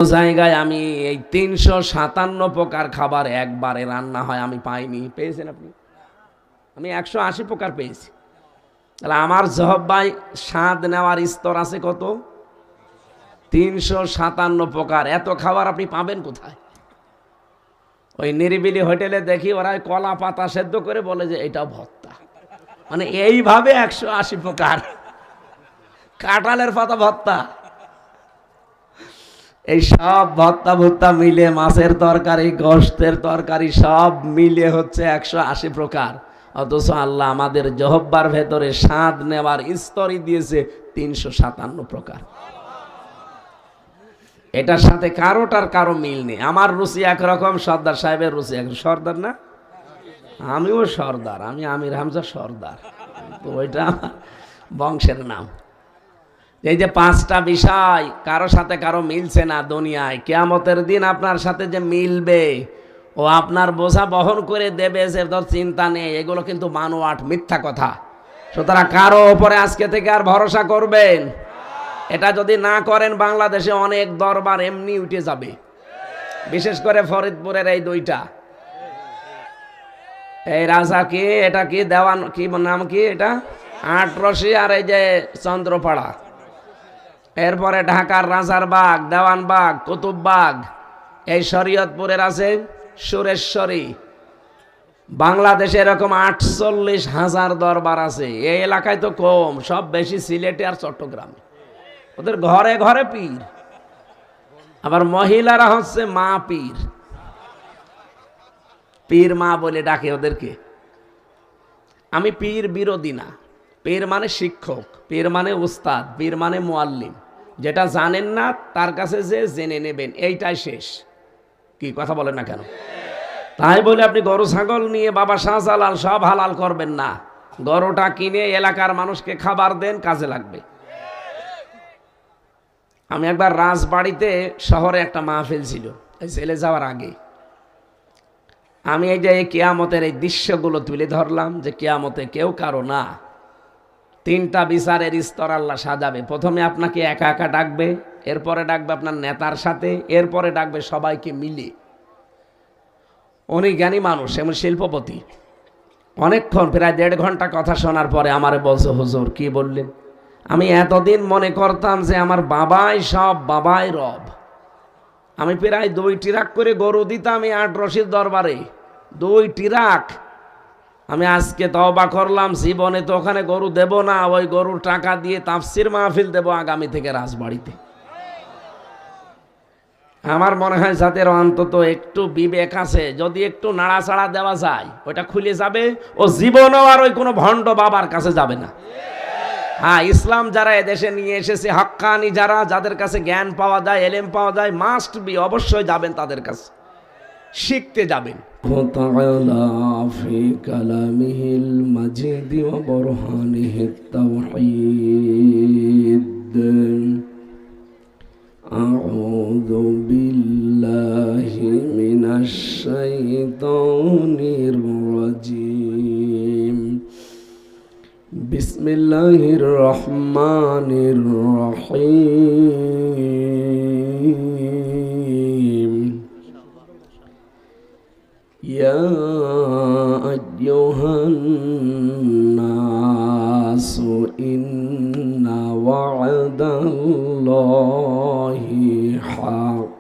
জায়গায় আমি এই ৩৫৭ প্রকার খাবার একবারে রান্না হয় আমি পাইনি। পেয়েছেন আপনি? আমি ১৮০ প্রকার পেয়েছি। তাহলে আমার জহব ভাই স্বাদ নেওয়ার স্তর আছে কত? ৩৫৭ প্রকার। এত খাবার আপনি পাবেন কোথায়? ওই নিরিবিলি হোটেলে দেখি ওরা কলা পাতা সেদ্ধ করে বলে যে এটাও ভর্তা। মানে এইভাবে ১৮০ প্রকার। কাঁঠালের পাতা ভর্তা, এই সব ভর্তা ভর্তা মিলে মাছের তরকারি, গোশতের তরকারি সব মিলে হচ্ছে ১৮০ প্রকার। অথচ আল্লাহ আমাদের জহব্বার ভেতরে স্বাদ নেওয়ার স্তরই দিয়েছে ৩৫৭ প্রকার। এটার সাথে কারোটার কারো মিল নেই। আমার রুচি একরকম, সর্দার সাহেবের রুচি এক। সর্দার না? আমিও সর্দার, আমি আমির হামজা সর্দার, তো ওইটা আমার বংশের নাম। এই যে 5টা বিষয় কারো সাথে কারো মিলছে না দুনিয়ায়, কিয়ামতের দিন আপনার সাথে যে মিলবে ও আপনার বোঝা বহন করে দেবে সে তোর চিন্তা নেই, এগুলো কিন্তু বানোয়াট, মিথ্যা কথা। সুতরাং কারো ওপরে আজকে থেকে আর ভরসা করবেন? এটা যদি না করেন বাংলাদেশে অনেক দরবার এমনি উঠে যাবে, বিশেষ করে ফরিদপুরের এই 2টা, এই রাজা কি, এটা কি দেওয়ান, কি নাম কি এটা, আটরশি, আর এই যে চন্দ্রপাড়া, এরপরে ঢাকার রাজারবাগ, দেওয়ানবাগ, কুতুববাগ, এই শরীয়তপুরের আছে সুরেশ্বরী। বাংলাদেশে এরকম 48,000 দরবার আছে। এই এলাকায় তো কম, সব বেশি সিলেটে আর চট্টগ্রামে। ওদের ঘরে ঘরে পীর, আবার মহিলারা হচ্ছে মা পীর, পীর মা বলে ডাকে ওদেরকে। আমি পীর বিরোধী না। পীর মানে শিক্ষক, পীর মানে উস্তাদ, পীর মানে মুআল্লিম। যেটা জানেন না তার কাছে যে জেনে নেবেন, এইটাই শেষ। কি কথা বলেন না কেন? তাই বলে আপনি গরু ছাগল নিয়ে বাবা শাহজালাল সব হালাল করবেন না। গরুটা কিনে এলাকার মানুষকে খাবার দেন, কাজে লাগবে। আমি একবার রাজবাড়িতে শহরে একটা মাহফিল ছিল, এই ছেলে যাওয়ার আগে আমি এই যে কিয়ামতের এই দৃশ্যগুলো তুলে ধরলাম, যে কিয়ামতে কেউ কারো না। 3টা বিচারের স্তর আল্লাহ সাজাবে। প্রথমে আপনাকে একা একা ডাকবে, এরপরে ডাকবে আপনার নেতার সাথে, এরপরে ডাকবে সবাইকে মিলে। উনি জ্ঞানী মানুষ, এমন শিল্পপতি। অনেকক্ষণ, প্রায় 1.5 ঘন্টা কথা শোনার পরে আমারে বলছে, হুজুর কি বললেন? আমি এতদিন মনে করতাম যে আমার বাবাই সব, বাবাই রব। আমি প্রায় 2 ট্রাক করে গরু দিতাম এই আটরশির দরবারে, 2 ট্রাক। আমি আজকে তওবা করলাম, জীবনে তো ওখানে গরু দেব না, ওই গরুর টাকা দিয়ে তাফসির মাহফিল দেব আগামী থেকে রাজবাড়িতে। আমার মনে হয় যাদের অন্তত একটু বিবেক আছে, যদি একটু নাড়াচাড়া দেওয়া যায় ওটা খুলে যাবে, ও জীবনও আর ওই কোনো ভণ্ড বাবার কাছে যাবে না। হ্যাঁ, ইসলাম যারা এদেশে নিয়ে এসেছে, হাক্কানি যারা, যাদের কাছে জ্ঞান পাওয়া যায়, এলেম পাওয়া যায়, মাস্ট বি, অবশ্যই যাবেন তাদের কাছে, শিখতে যাবেন। ফি কালামিহিল মাজিদ ওয়া বুরহানিহিত তাওহীদ। আউযু বিল্লাহি মিনাশ শাইতানির রাজীম। বিসমিল্লাহির রহমানির রহিম। ইয়া আইয়ুহান নাসু ইন্না ওয়া'দাল্লাহি হাক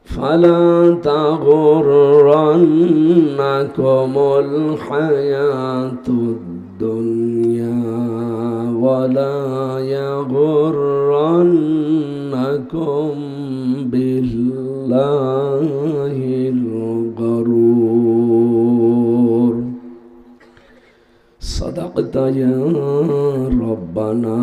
ফালা তাগুররান্নাকুমুল হায়াতুদ দুনিয়া ওয়ালা ইয়াগুররান্নাকুম বিল্লাহিল গরুর। সাদাকতা ইয়া রাব্বানা।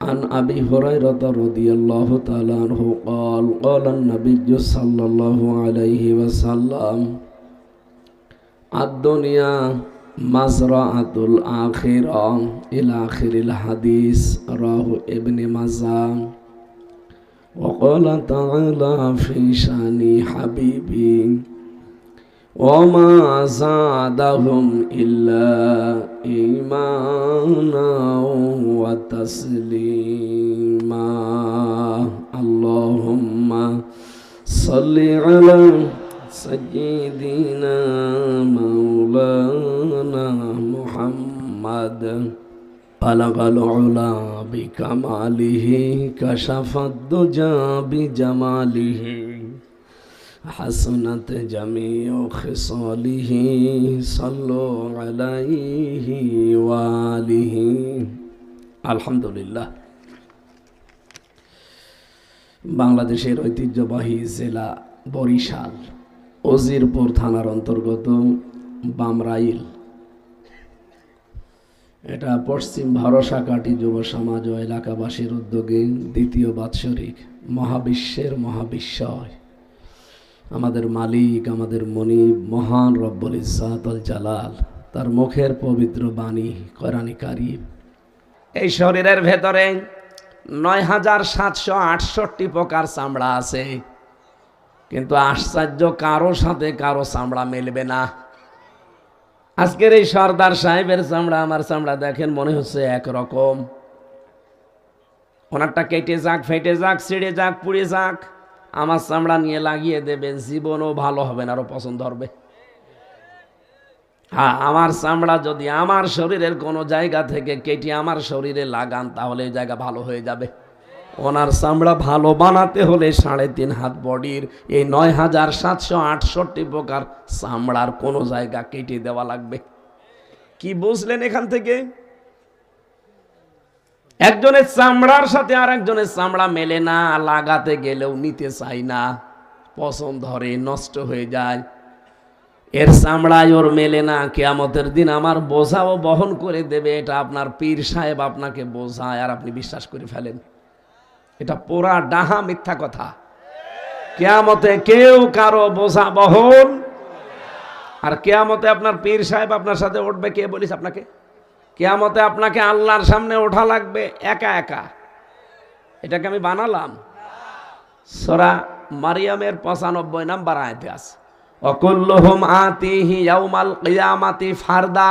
عن أبي هريرة رضي الله تعالى عنه قال قال النبي صلى الله عليه وسلم الدنيا مزرعة الآخرة إلى آخر الحديث رواه ابن ماجه. وقال تعالى في شان حبيبي وما زادهم إلا إيمانا وتسليما اللهم صل على سيدنا مولانا محمد بلغ العلا بكماله كشف الدجى بجماله حسنت جميع خصاله صلوا عليه وآله আলহামদুলিল্লাহ। বাংলাদেশের ঐতিহ্যবাহী জেলা বরিশাল উজিরপুর থানার অন্তর্গত বামরাইল, এটা পশ্চিম ভরসাকাটি যুব সমাজ ও এলাকাবাসীর উদ্যোগে দ্বিতীয় বাৎসরিক মহাবিশ্বের মহাবিশ্বয় আমাদের মালিক, আমাদের মনিব, মহান রব্বুল ইজ্জাত ওয়াল জালাল, তার মুখের পবিত্র বাণী কোরআনে কারীম। এই শরীরের ভেতরে ৯,৭৬৮ প্রকার চামড়া আছে, কিন্তু আশ্চর্য কারো সাথে কারো চামড়া মেলবে না। আজকের এই সর্দার সাহেবের চামড়া আমার চামড়া দেখেন, মনে হচ্ছে একরকম। ওনারটা কেটে যাক, ফেটে যাক, ছিঁড়ে যাক, পুড়ে যাক, আমার চামড়া নিয়ে লাগিয়ে দেবেন, জীবনও ভালো হবে না, আরো পছন্দ হবে। হ্যাঁ, আমার চামড়া যদি আমার শরীরের কোনো জায়গা থেকে কেটে আমার শরীরে লাগান, তাহলে এই জায়গা ভালো হয়ে যাবে। ওনার চামড়া ভালো বানাতে হলে 3.5 হাত বডির এই ৯,৭৬৮ প্রকার চামড়ার কোনো জায়গা কেটে দেওয়া লাগবে। কি বুঝলেন এখান থেকে? একজনের চামড়ার সাথে আর একজনের চামড়া মেলে না, লাগাতে গেলেও নিতে চাই না, পছন্দ ধরে, নষ্ট হয়ে যায়। এর চামড়ায় ওর মেলে না, কিয়ামতের দিন আমার বোঝাও বহন করে দেবে। এটা আপনার পীর সাহেব আপনাকে বোঝায় আর আপনি বিশ্বাস করে ফেলেন। এটা পুরা ডাহা মিথ্যা কথা। কিয়ামতে কেউ কারো বোঝা বহন, আর কিয়ামতে আপনার পীর সাহেব আপনার সাথে উঠবে। কে বলিস আপনাকে? কিয়ামতে আপনাকে আল্লাহর সামনে ওঠা লাগবে একা একা। এটাকে আমি বানালাম? সূরা মারিয়ামের 95 নম্বর আয়াতে আছে, ওয়াকুল্লুহুম আতিহি ইয়াউমাল কিয়ামাতি ফারদা।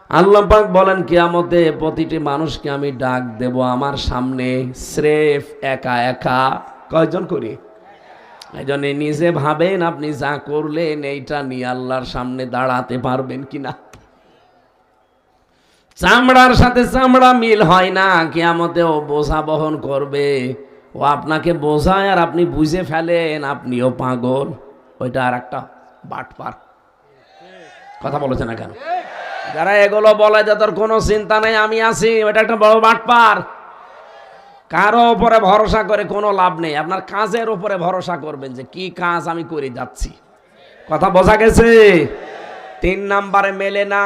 আল্লাহ পাক বলেন, কিয়ামতে প্রতিটি মানুষকে আমি ডাক দেব আমার সামনে স্রেফ একা একা। কয়জন করি? এইজন্য নিজে ভাবেন আপনি যা করলেন এইটা নিয়ে আল্লাহর সামনে দাঁড়াতে পারবেন কিনা। চামড়ার সাথে চামড়া মিল হয় না, কিয়ামতে ও বোঝা বহন করবে। ও আপনাকে বোঝায় আর আপনি বুঝে ফেলেন আপনিও পাগল। ওইটা আর একটা বাটপার। কথা বলেছে না কেন? যারা এগুলো বলে যে তোর কোনো চিন্তা নেই আমি আছি, ওইটা একটা বড় বাটপার। কারো উপরে ভরসা করে কোনো লাভ নেই। আপনার কাজের উপরে ভরসা করবেন যে কি কাজ আমি করে যাচ্ছি। কথা বোঝা গেছে? 3 নম্বরে মেলে না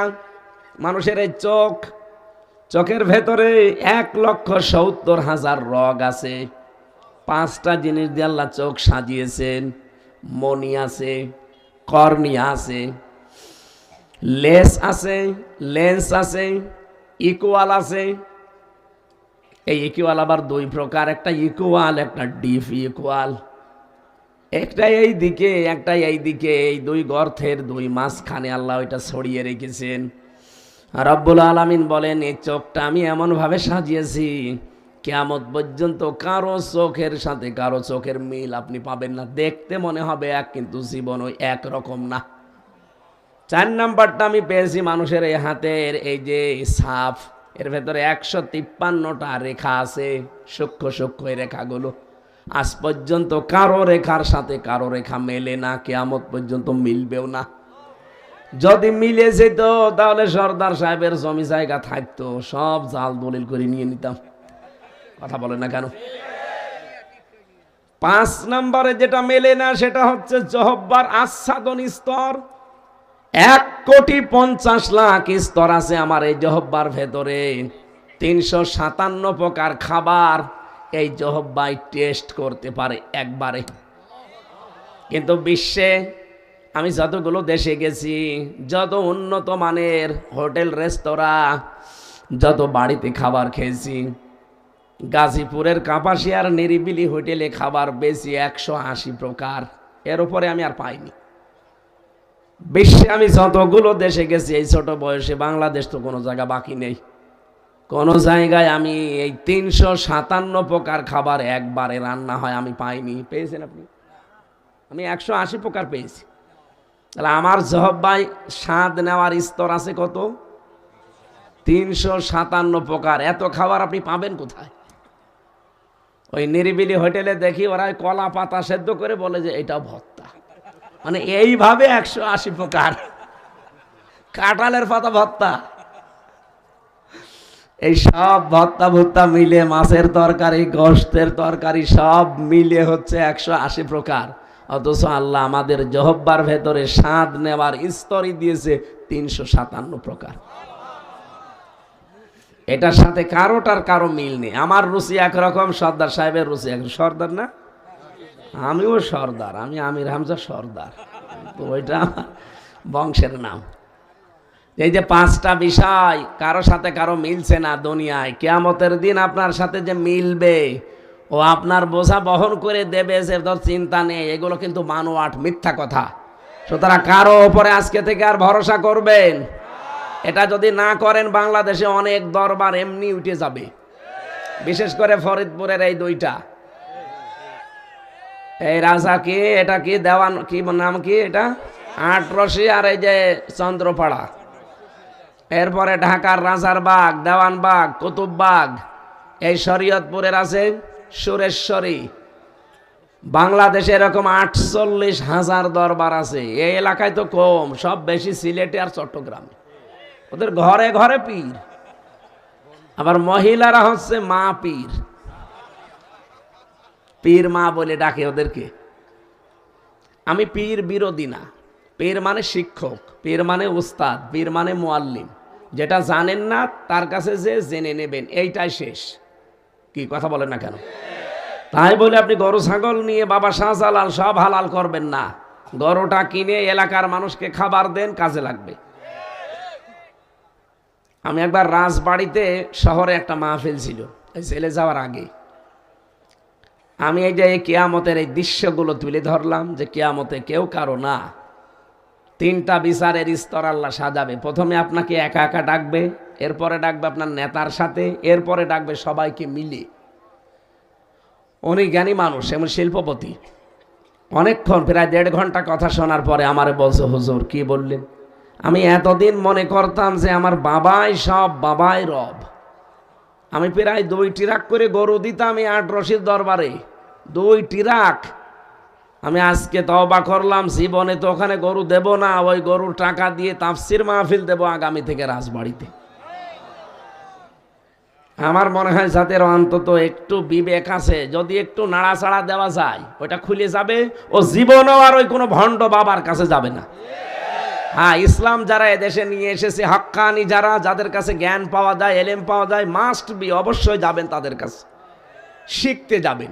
মানুষের এই চোখ। চোখের ভেতরে 1,70,000 রগ আছে। 5টা জিনিস দিয়ে আল্লাহ চোখ সাজিয়েছেন। মনি আছে, কর্নিয়া আছে, লেন্স আছে, লেন্স আছে, ইকুয়াল আছে। এই ইকুয়াল আবার 2 প্রকার, একটা ইকুয়াল একটা ডিপ ইকুয়াল। একটা এই দিকে একটা এই দিকে, এই 2 গর্তের 2 মাঝখানে আল্লাহ ওইটা ছড়িয়ে রেখেছেন। রব্বুল আলামিন বলেন, এই চোখটা আমি এমনভাবে সাজিয়েছি কিয়ামত পর্যন্ত কারো চোখের সাথে কারো চোখের মিল আপনি পাবেন না। দেখতে মনে হবে এক, কিন্তু জীবন ওই একরকম না। 4 নাম্বারটা আমি পেয়েছি মানুষের এই হাতের এই যে ছাপ, এর ভেতরে 153টা রেখা আছে, সূক্ষ্ম সূক্ষ্ম এই রেখাগুলো। আজ পর্যন্ত কারো রেখার সাথে কারো রেখা মেলে না, কিয়ামত পর্যন্ত মিলবেও না। যদি মিলে যেত তাহলে সর্দার সাহেবের জমি জায়গা থাকতো, সব জাল দলিল করে নিয়ে নিতাম। কথা বলে না কেন? 5 নম্বরে যেটা মেলে না সেটা হচ্ছে জহব্বার আচ্ছাদন স্তর। 1,50,00,000 স্তর আছে আমার এই জহব্বার ভেতরে। 357 প্রকার খাবার এই জহব্বাই টেস্ট করতে পারে একবারে। কিন্তু বিশ্বে আমি যতগুলো দেশে গেছি, যত উন্নত মানের হোটেল রেস্তোরাঁ, যত বাড়িতে খাবার খেয়েছি, গাজীপুরের কাপাসিয়ার নিরিবিলি হোটেলে খাবার বেশি 180 প্রকার। এর উপরে আমি আর পাইনি। বিশ্বে আমি যতগুলো দেশে গেছি এই ছোট বয়সে, বাংলাদেশ তো কোনো জায়গা বাকি নেই। কোন জায়গায় আমি এই ৩৫৭ প্রকার খাবার একবারে রান্না হয় আমি পাইনি। পেয়েছেন আপনি? আমি ১৮০ প্রকার পেয়েছি। তাহলে আমার জহব ভাই স্বাদ নেওয়ার স্তর আছে কত? ৩৫৭ প্রকার। এত খাবার আপনি পাবেন কোথায়? ওই নিরিবিলি হোটেলে দেখি ওরা কলা পাতা সেদ্ধ করে বলে যে এটাও ভর্তা। মানে এইভাবে ১৮০ প্রকার। কাঁঠালের পাতা ভর্তা, এই সব ভর্তা ভুত্তা মিলে, মাছের তরকারি, গোশতের তরকারি সব মিলে হচ্ছে ১৮০ প্রকার। অথচ আল্লাহ আমাদের জহব্বার ভেতরে স্বাদ নেওয়ার স্তরই দিয়েছে ৩৫৭ প্রকার। এটার সাথে কারোটার কারো মিল নেই। আমার রুচি একরকম, সর্দার সাহেবের রুচি এক। সর্দার না? আমিও সর্দার, আমি আমির হামজা সর্দার, তো ওইটা আমার বংশের নাম। এই যে 5টা বিষয় কারো সাথে কারো মিলছে না দুনিয়ায়, কিয়ামতের দিন আপনার সাথে যে মিলবে, ও আপনার বোঝা বহন করে দেবে, সে তোর চিন্তা নেই। এগুলো কিন্তু বানোয়াট, মিথ্যা কথা। সুতরাং কারো ওপরে আজকে থেকে আর ভরসা করবেন। এটা যদি না করেন বাংলাদেশে অনেক দরবার এমনি উঠে যাবে, বিশেষ করে ফরিদপুরের এই 2টা, এই রাজা কি, এটা কি দেওয়ান, কি নাম কি এটা, আটরশি, আর এই যে চন্দ্রপাড়া। এরপরে ঢাকার রাজারবাগ, দেওয়ানবাগ, কুতুববাগ, এই শরীয়তপুরের আছে সুরেশ্বরী। বাংলাদেশে এরকম 48,000 দরবার আছে। এই এলাকায় তো কম, সব বেশি সিলেটে আর চট্টগ্রামে। ওদের ঘরে ঘরে পীর, আবার মহিলারা হচ্ছে মা পীর, পীর মা বলে ডাকে ওদেরকে। আমি পীর বিরোধী না। পীর মানে শিক্ষক, পীর মানে উস্তাদ, পীর মানে মুআল্লিম। যেটা জানেন না তার কাছে যে জেনে নেবেন, এইটাই শেষ। কি কথা বলেন না কেন? তাই বলে আপনি গরু ছাগল নিয়ে বাবা শাহজালাল সব হালাল করবেন না। গরুটা কিনে এলাকার মানুষকে খাবার দেন, কাজে লাগবে। আমি একবার রাজবাড়িতে শহরে একটা মাহফিল ছিল, এই ছেলে যাওয়ার আগে আমি এই যে কিয়ামতের এই দৃশ্যগুলো তুলে ধরলাম, যে কিয়ামতে কেউ কারো না। 3টা বিচারের স্তর আল্লাহ সাজাবে। প্রথমে আপনাকে একা একা ডাকবে, এরপরে ডাকবে আপনার নেতার সাথে, এরপরে ডাকবে সবাইকে মিলে। উনি জ্ঞানী মানুষ, এমন শিল্পপতি। অনেকক্ষণ, প্রায় 1.5 ঘন্টা কথা শোনার পরে আমারে বলছে, হুজুর কি বললেন? আমি এতদিন মনে করতাম যে আমার বাবাই সব, বাবাই রব। আমি প্রায় 2 ট্রাক করে গরু দিতাম এই আটরশির দরবারে, 2 ট্রাক। আমি আজকে তওবা করলাম, জীবনে তো ওখানে গরু দেব না, ওই গরুর টাকা দিয়ে তাফসির মাহফিল দেব আগামী থেকে রাজবাড়িতে। আমার মনে হয় যাদের অন্তত একটু বিবেক আছে, যদি একটু নাড়াচাড়া দেওয়া যায়, ওটা খুলে যাবে। ও জীবনও আর ওই কোনো ভণ্ড বাবার কাছে যাবে না। হ্যাঁ, ইসলাম যারা এদেশে নিয়ে এসেছে, হাক্কানি যারা, যাদের কাছে জ্ঞান পাওয়া যায়, এলেম পাওয়া যায়, মাস্ট বি, অবশ্যই যাবেন তাদের কাছে, শিখতে যাবেন।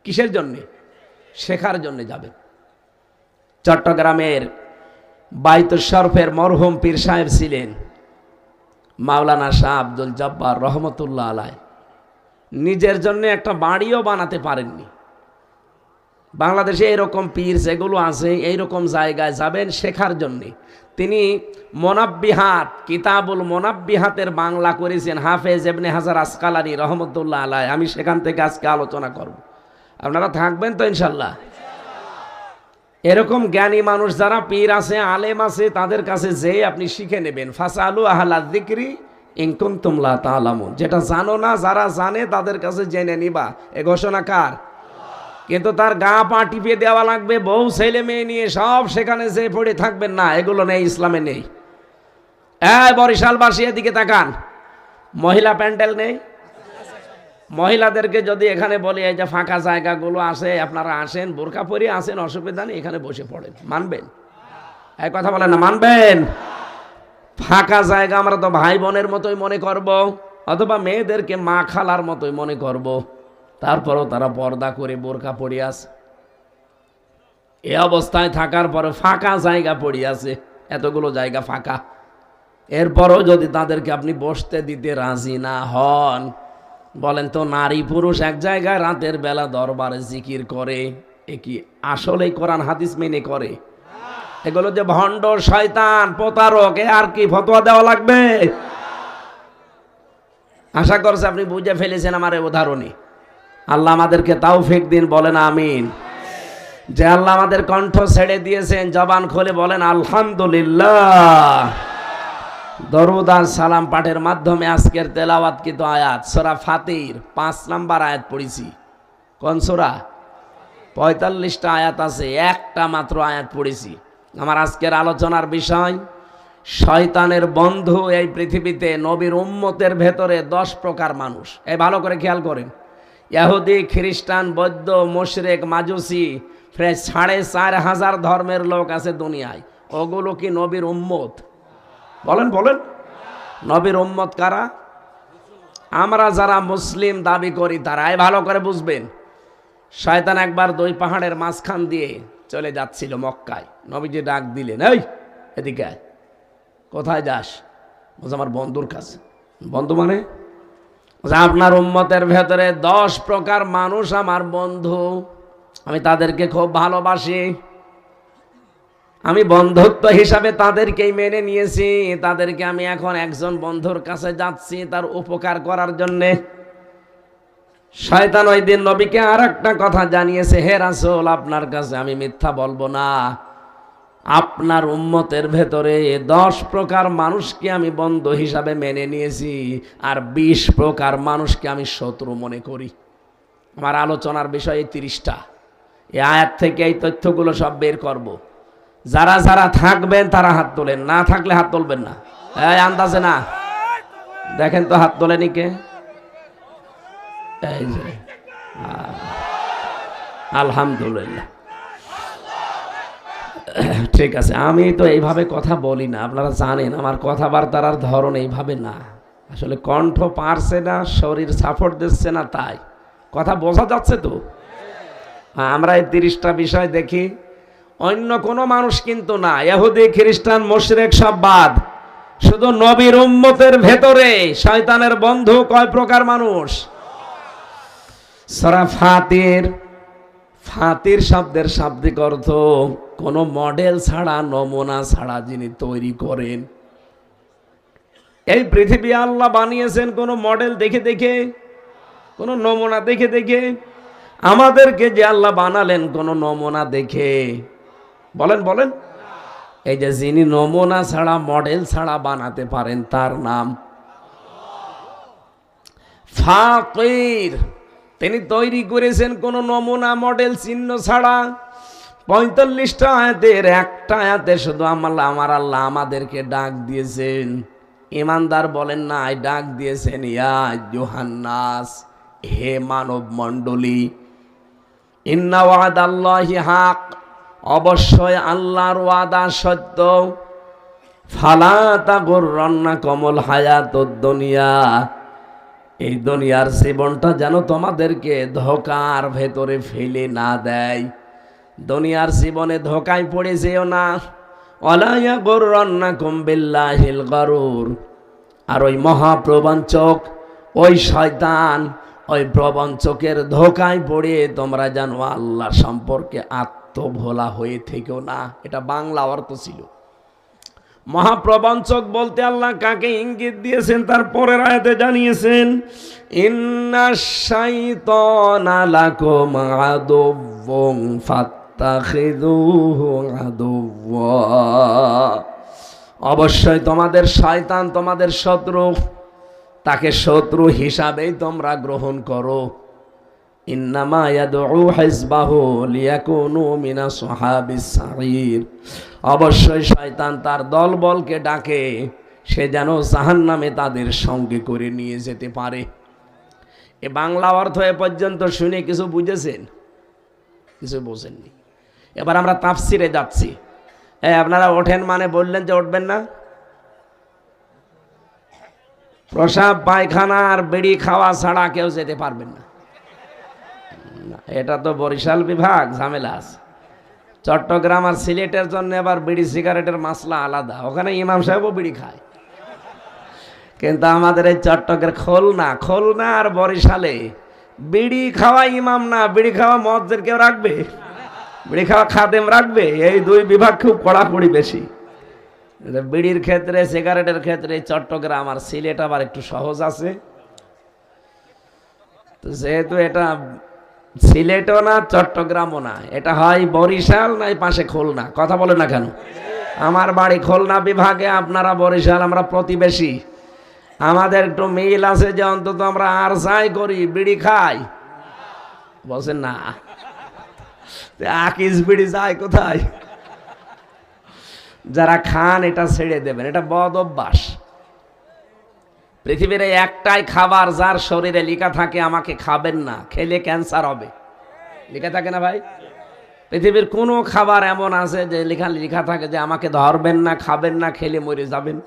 কিসের জন্যে? শেখার জন্যে যাবেন। চট্টগ্রামের বাইতুল শরফের মরহুম পীর সাহেব ছিলেন মাওলানা শাহ আব্দুল জব্বার রহমতুল্লাহ আলাইহ। নিজের জন্য একটা বাড়িও বানাতে পারেননি। বাংলাদেশে এরকম পীর যেগুলো আছে, এইরকম জায়গায় যাবেন শেখার জন্যে। তিনি মোনাব্বিহাত, কিতাবুল মোনাব্বিহাতের বাংলা করেছেন হাফেজ ইবনে হাজার আসকালানি রহমতুল্লাহ আলাইহ। আমি সেখান থেকে আজকে আলোচনা করব, আপনারা থাকবেন তো ইনশাল্লাহ। এরকম জ্ঞানী মানুষ যারা পীর আছে, আলেম আছে, তাদের কাছে যে আপনি শিখে নেবেন। ফাসালু আহলা যিকরি ইন কুনতুম লা তা'লামুন। যেটা জানো না, যারা জানে তাদের কাছে জেনে নিবা। এ ঘোষণা কার? কিন্তু তার গা পা টিপে দেওয়া লাগবে, বউ ছেলে মেয়ে নিয়ে সব সেখানে যে পড়ে থাকবেন না, এগুলো নেই, ইসলামে নেই। বরিশালবাসী এদিকে তাকান, মহিলা প্যান্ডেল নেই। মহিলাদেরকে যদি এখানে বলি, এই যে ফাঁকা জায়গাগুলো আছে, আপনারা আসেন, বোরকা পরে আসেন, অসুবিধা নেই, এখানে বসে পড়েন, মানবেন? এই কথা বলেন না, মানবেন? ফাঁকা জায়গা আমরা তো ভাই বোনের মতোই মনে করব, অথবা মেয়েদেরকে মা খালার মতোই মনে করব। তারপরেও তারা পর্দা করে বোরকা পরে আছে। এ অবস্থায় থাকার পরে ফাঁকা জায়গা পড়ে আছে, এতগুলো জায়গা ফাঁকা। এরপরও যদি তাদেরকে আপনি বসতে দিতে রাজি না হন, বলেন তো, নারী পুরুষ এক জায়গায় রাতের বেলা দরবারে জিকির করে, এ কি আসলেই কোরআন হাদিস মেনে করে? এগুলো যে ভণ্ড, শয়তান, প্রতারক, এ আর কি ফতোয়া দেওয়া লাগবে? আশা করছে আপনি বুঝে ফেলেছেন আমার এই উদাহরণে। আল্লাহ আমাদেরকে তৌফিক দিন, বলেন আমিন। যে আল্লাহ আমাদের কণ্ঠ ছেড়ে দিয়েছেন, জবান খুলে বলেন আলহামদুলিল্লাহ। দরুদ আর সালাম পাঠের মাধ্যমে আজকের তেলাওয়াতকৃত আয়াত সূরা ফাতির 5 নম্বর আয়াত পড়েছি। কোন সূরা? 45টা আয়াত আছে, একটা মাত্র আয়াত পড়েছি। আমার আজকের আলোচনার বিষয় শয়তানের বন্ধু এই পৃথিবীতে নবীর উম্মতের ভেতরে 10 প্রকার মানুষ। এই ভালো করে খেয়াল করেন। ইহুদি, খ্রিস্টান, বৌদ্ধ, মুশরিক, মাজুসি, প্রায় 4,500 ধর্মের লোক আছে দুনিয়ায়। ওগুলো কি নবীর উম্মত? বলেন বলেন। নবীর উম্মত কারা? আমরা যারা মুসলিম দাবি করি তারা। এই ভালো করে বুঝবেন। শয়তান একবার 2 পাহাড়ের মাঝখান দিয়ে চলে যাচ্ছিল মক্কায়। নবীজি ডাক দিলেন, এই এদিকে আয়। কোথায় যাস? বলছে আমার বন্ধুর কাছে। বন্ধু মানে? আপনার উম্মতের ভেতরে 10 প্রকার মানুষ আমার বন্ধু, আমি তাদেরকে খুব ভালোবাসি, আমি বন্ধুত্ব হিসাবে তাদেরকেই মেনে নিয়েছি। তাদেরকে আমি এখন একজন বন্ধুর কাছে যাচ্ছি তার উপকার করার জন্যে। শয়তান ওই দিন নবীকে আর একটা কথা জানিয়েছে, হে রাসূল, আপনার কাছে আমি মিথ্যা বলবো না। আপনার উম্মতের ভেতরে 10 প্রকার মানুষকে আমি বন্ধু হিসাবে মেনে নিয়েছি, আর 20 প্রকার মানুষকে আমি শত্রু মনে করি। আমার আলোচনার বিষয় 30টা। এই আয়াত থেকে এই তথ্যগুলো সব বের করব। যারা যারা থাকবেন তারা হাত তোলেন, না থাকলে হাত তুলবেন না। এই আন্দাজে না, দেখেন তো হাত তোলেনি কে? এই যে আলহামদুলিল্লাহ। ঠিক আছে, আমি তো এইভাবে কথা বলি না, আপনারা জানেন আমার কথাবার্তার আর ধরন এইভাবে না। আসলে কণ্ঠ পারছে না, শরীর সাপোর্ট দিচ্ছে না, তাই কথা বোঝা যাচ্ছে তো। আমরা এই 30টা বিষয় দেখি। অন্য কোনো মানুষ কিন্তু না, ইহুদি, খ্রিস্টান, মুশরিক সব বাদ। শুধু নবীর উম্মতের ভেতরে শয়তানের বন্ধু কয় প্রকার মানুষ? সূরা ফাতির। ফাতির শব্দের শাব্দিক অর্থ কোনো মডেল ছাড়া, নমুনা ছাড়া যিনি তৈরি করেন। এই পৃথিবী আল্লাহ বানিয়েছেন কোনো মডেল দেখে দেখে, কোনো নমুনা দেখে দেখে। আমাদেরকে যে আল্লাহ বানালেন কোনো নমুনা দেখে? বলেন বলেন। এই যে যিনি নমুনা ছাড়া, মডেল ছাড়া বানাতে পারেন তার নাম ফাকির। তিনি তৈরি করেছেন কোন নমুনা, মডেল, চিহ্ন ছাড়া। 45টা আয়াতের একটা আয়াতে শুধু আমার আল্লাহ আমাদেরকে ডাক দিয়েছেন। ইমানদার বলেন না, ডাক দিয়েছেন ইয়া আইয়ুহান্নাস, হে মানব মণ্ডলী। ইন্না ওয়াদাল্লাহি হক, অবশ্যই আল্লাহর ওয়াদা সত্য। ফালা তাগুররান্নাকুমুল হায়াতুদ দুনিয়া, এই দুনিয়ার জীবনটা যেন তোমাদেরকে ধোঁকার ভেতরে ফেলে না দেয়। দুনিয়ার জীবনে ধোঁকায় পড়ে যেও না। ওয়ালা ইয়াগুররান্নাকুম বিল্লাহিল গারুর, আর ওই মহাপ্রবঞ্চক, ওই শয়তান, ওই প্রবঞ্চকের ধোঁকায় পড়ে তোমরা যেন আল্লাহ সম্পর্কে আত্মভোলা হয়ে থেকো না। এটা বাংলা অর্থ ছিল। মহাপ্রবঞ্চক বলতে আল্লাহ কাকে ইঙ্গিত দিয়েছেন তার পরের আয়াতে জানিয়েছেন, ইন্নাশ শাইতানা লাকুম আদুওয়ুন ফাত্তাখিযুহু আদুওয়া, অবশ্যই তোমাদের শয়তান তোমাদের শত্রু, তাকে শত্রু হিসাবেই তোমরা গ্রহণ করো। ইন্নামা ইয়াদউ হিজবাহু লিয়াকুনু মিনা আসহাবিস সাঈর, অবশ্যই শয়তান তার দলবলকে ডাকে সে যেন জাহান্নামে তাদের সঙ্গে করে নিয়ে যেতে পারে। এ বাংলা অর্থ এ পর্যন্ত শুনে কিছু বুঝেছেন? কিছু বোঝেননি। এবার আমরা তাফসিরে যাচ্ছি। আপনারা ওঠেন মানে বললেন যে উঠবেন না? প্রসাব, পায়খানা আর বিড়ি খাওয়া ছাড়া কেউ যেতে পারবেন না। এটা তো বরিশাল বিভাগ, ঝামেলা আছে। চট্টগ্রাম আর সিলেটের জন্য আবার বিড়ি সিগারেটের মাসলা আলাদা, ওখানে ইমাম সাহেবও বিড়ি খায়। কিন্তু আমাদের এই চট্টগ্রাম, খুলনা আর বরিশালে বিড়ি খাওয়া ইমাম না, বিড়ি খাওয়া মদদের কেউ রাখবে? বিড়ি খাওয়া খাদেম রাখবে, এই দুই বিভাগ খুব কড়াকড়ি বেশি। বিড়ির ক্ষেত্রে, সিগারেটের ক্ষেত্রে চট্টগ্রাম আর সিলেট আবার একটু সহজ আছে। তো যেহেতু এটা সিলেটও না চট্টগ্রামও না, এটা হয় বরিশাল নাই পাশে খুলনা। কথা বলে না কেন? আমার বাড়ি খুলনা বিভাগে, আপনারা বরিশাল, আমরা প্রতিবেশী। আমাদের একটু মিল আছে যে অন্তত আমরা আর যাই করি, বিড়ি খাই। বলছেন না, আকিস বিড়ি যায় কোথায়? যারা খান এটা ছেড়ে দেবেন, এটা বদ অভ্যাস। পৃথিবীর একটাই খাবার যার শরীরে লেখা থাকে আমাকে খাবেন না, খেলে ক্যান্সার হবে, লেখা থাকে না ভাই? পৃথিবীর কোনো খাবার এমন আছে যে লেখা থাকে যে আমাকে ধরবেন না, খাবেন না, খেলে মরে যাবেন?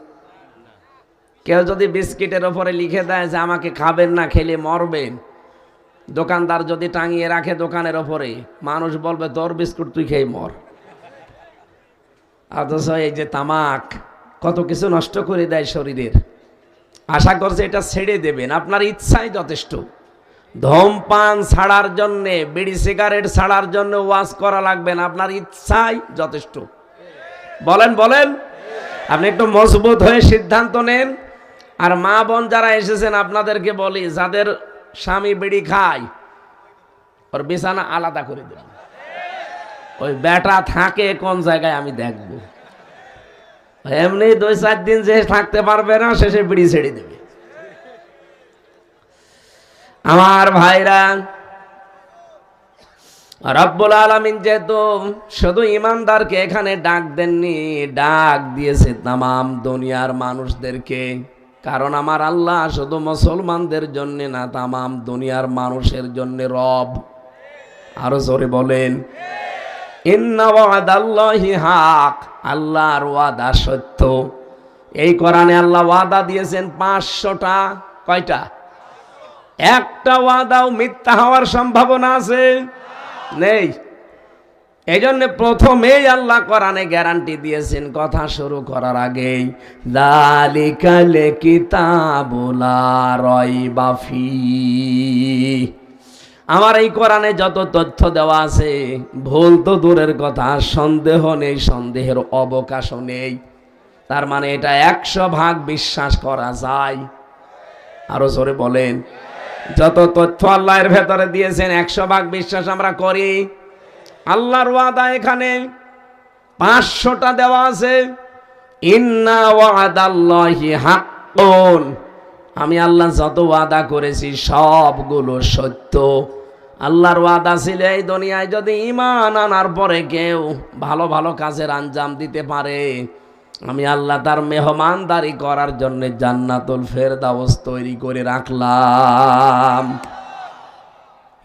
কেউ যদি বিস্কিটের ওপরে লিখে দেয় যে আমাকে খাবেন না, খেলে মরবেন, দোকানদার যদি টাঙিয়ে রাখে দোকানের ওপরে, মানুষ বলবে তোর বিস্কুট তুই খেয়ে মর। অথচ এই যে তামাক কত কিছু নষ্ট করে দেয় শরীরের। আশা করছে এটা ছেড়ে দেবেন, আপনার ইচ্ছাই যথেষ্ট। ধূমপান ছাড়ার জন্যে, বিড়ি সিগারেট ছাড়ার জন্য ওয়াজ করা লাগবে না, আপনার ইচ্ছাই যথেষ্ট। বলেন বলেন, আপনি একটু মজবুত হয়ে সিদ্ধান্ত নেন। আর মা বোন যারা এসেছেন আপনাদেরকে বলি, যাদের স্বামী বিড়ি খায় ওর বিছানা আলাদা করে দেবেন। ওই বেটা থাকে কোন জায়গায় আমি দেখব। এমনি 2-4 দিন যে থাকতে পারবে না, শেষে বিড়ি ছেড়ে দেবে। আমার ভাইরা, রব্বুল আলামিন যেহেতু শুধু ইমানদারকে এখানে ডাক দেননি, ডাক দিয়েছে তামাম দুনিয়ার মানুষদেরকে। কারণ আমার আল্লাহ শুধু মুসলমানদের জন্য না, তামাম দুনিয়ার মানুষের জন্য রব। আরো জোরে বলেন, ইন্না ওয়াদাল্লাহি হক, আল্লাহর ওয়াদা সত্য। এই কোরআনে আল্লাহ ওয়াদা দিয়েছেন 500টা। কয়টা? একটা ওয়াদাও মিথ্যা হওয়ার সম্ভাবনা আছে? নেই। এই জন্য প্রথমেই আল্লাহ কোরআনে গ্যারান্টি দিয়েছেন কথা শুরু করার আগেই, যালিকাল কিতাবুল লা রাইবা ফীহি। আমার এই কোরআনে যত তথ্য দেওয়া আছে, ভুল তো দূরের কথা, সন্দেহ নেই, সন্দেহের অবকাশও নেই। তার মানে এটা 100% বিশ্বাস করা যায়। আরো জোরে বলেন, যত তথ্য আল্লাহর ভেতরে দিয়েছেন 100% বিশ্বাস আমরা করি। আল্লাহর ওয়াদা এখানে 500টা দেওয়া আছে। ইন্না ওয়াদাল্লাহি হাক্কুন, আমি আল্লাহ যত ওয়াদা করেছি সবগুলো সত্য। আল্লাহর ওয়াদা ছিল এই দুনিয়ায় যদি ঈমান আনার পরে কেউ ভালো ভালো কাজের আঞ্জাম দিতে পারে, আমি আল্লাহ তার মেহমানদারি করার জন্য জান্নাতুল ফেরদাউস তৈরি করে রাখলাম।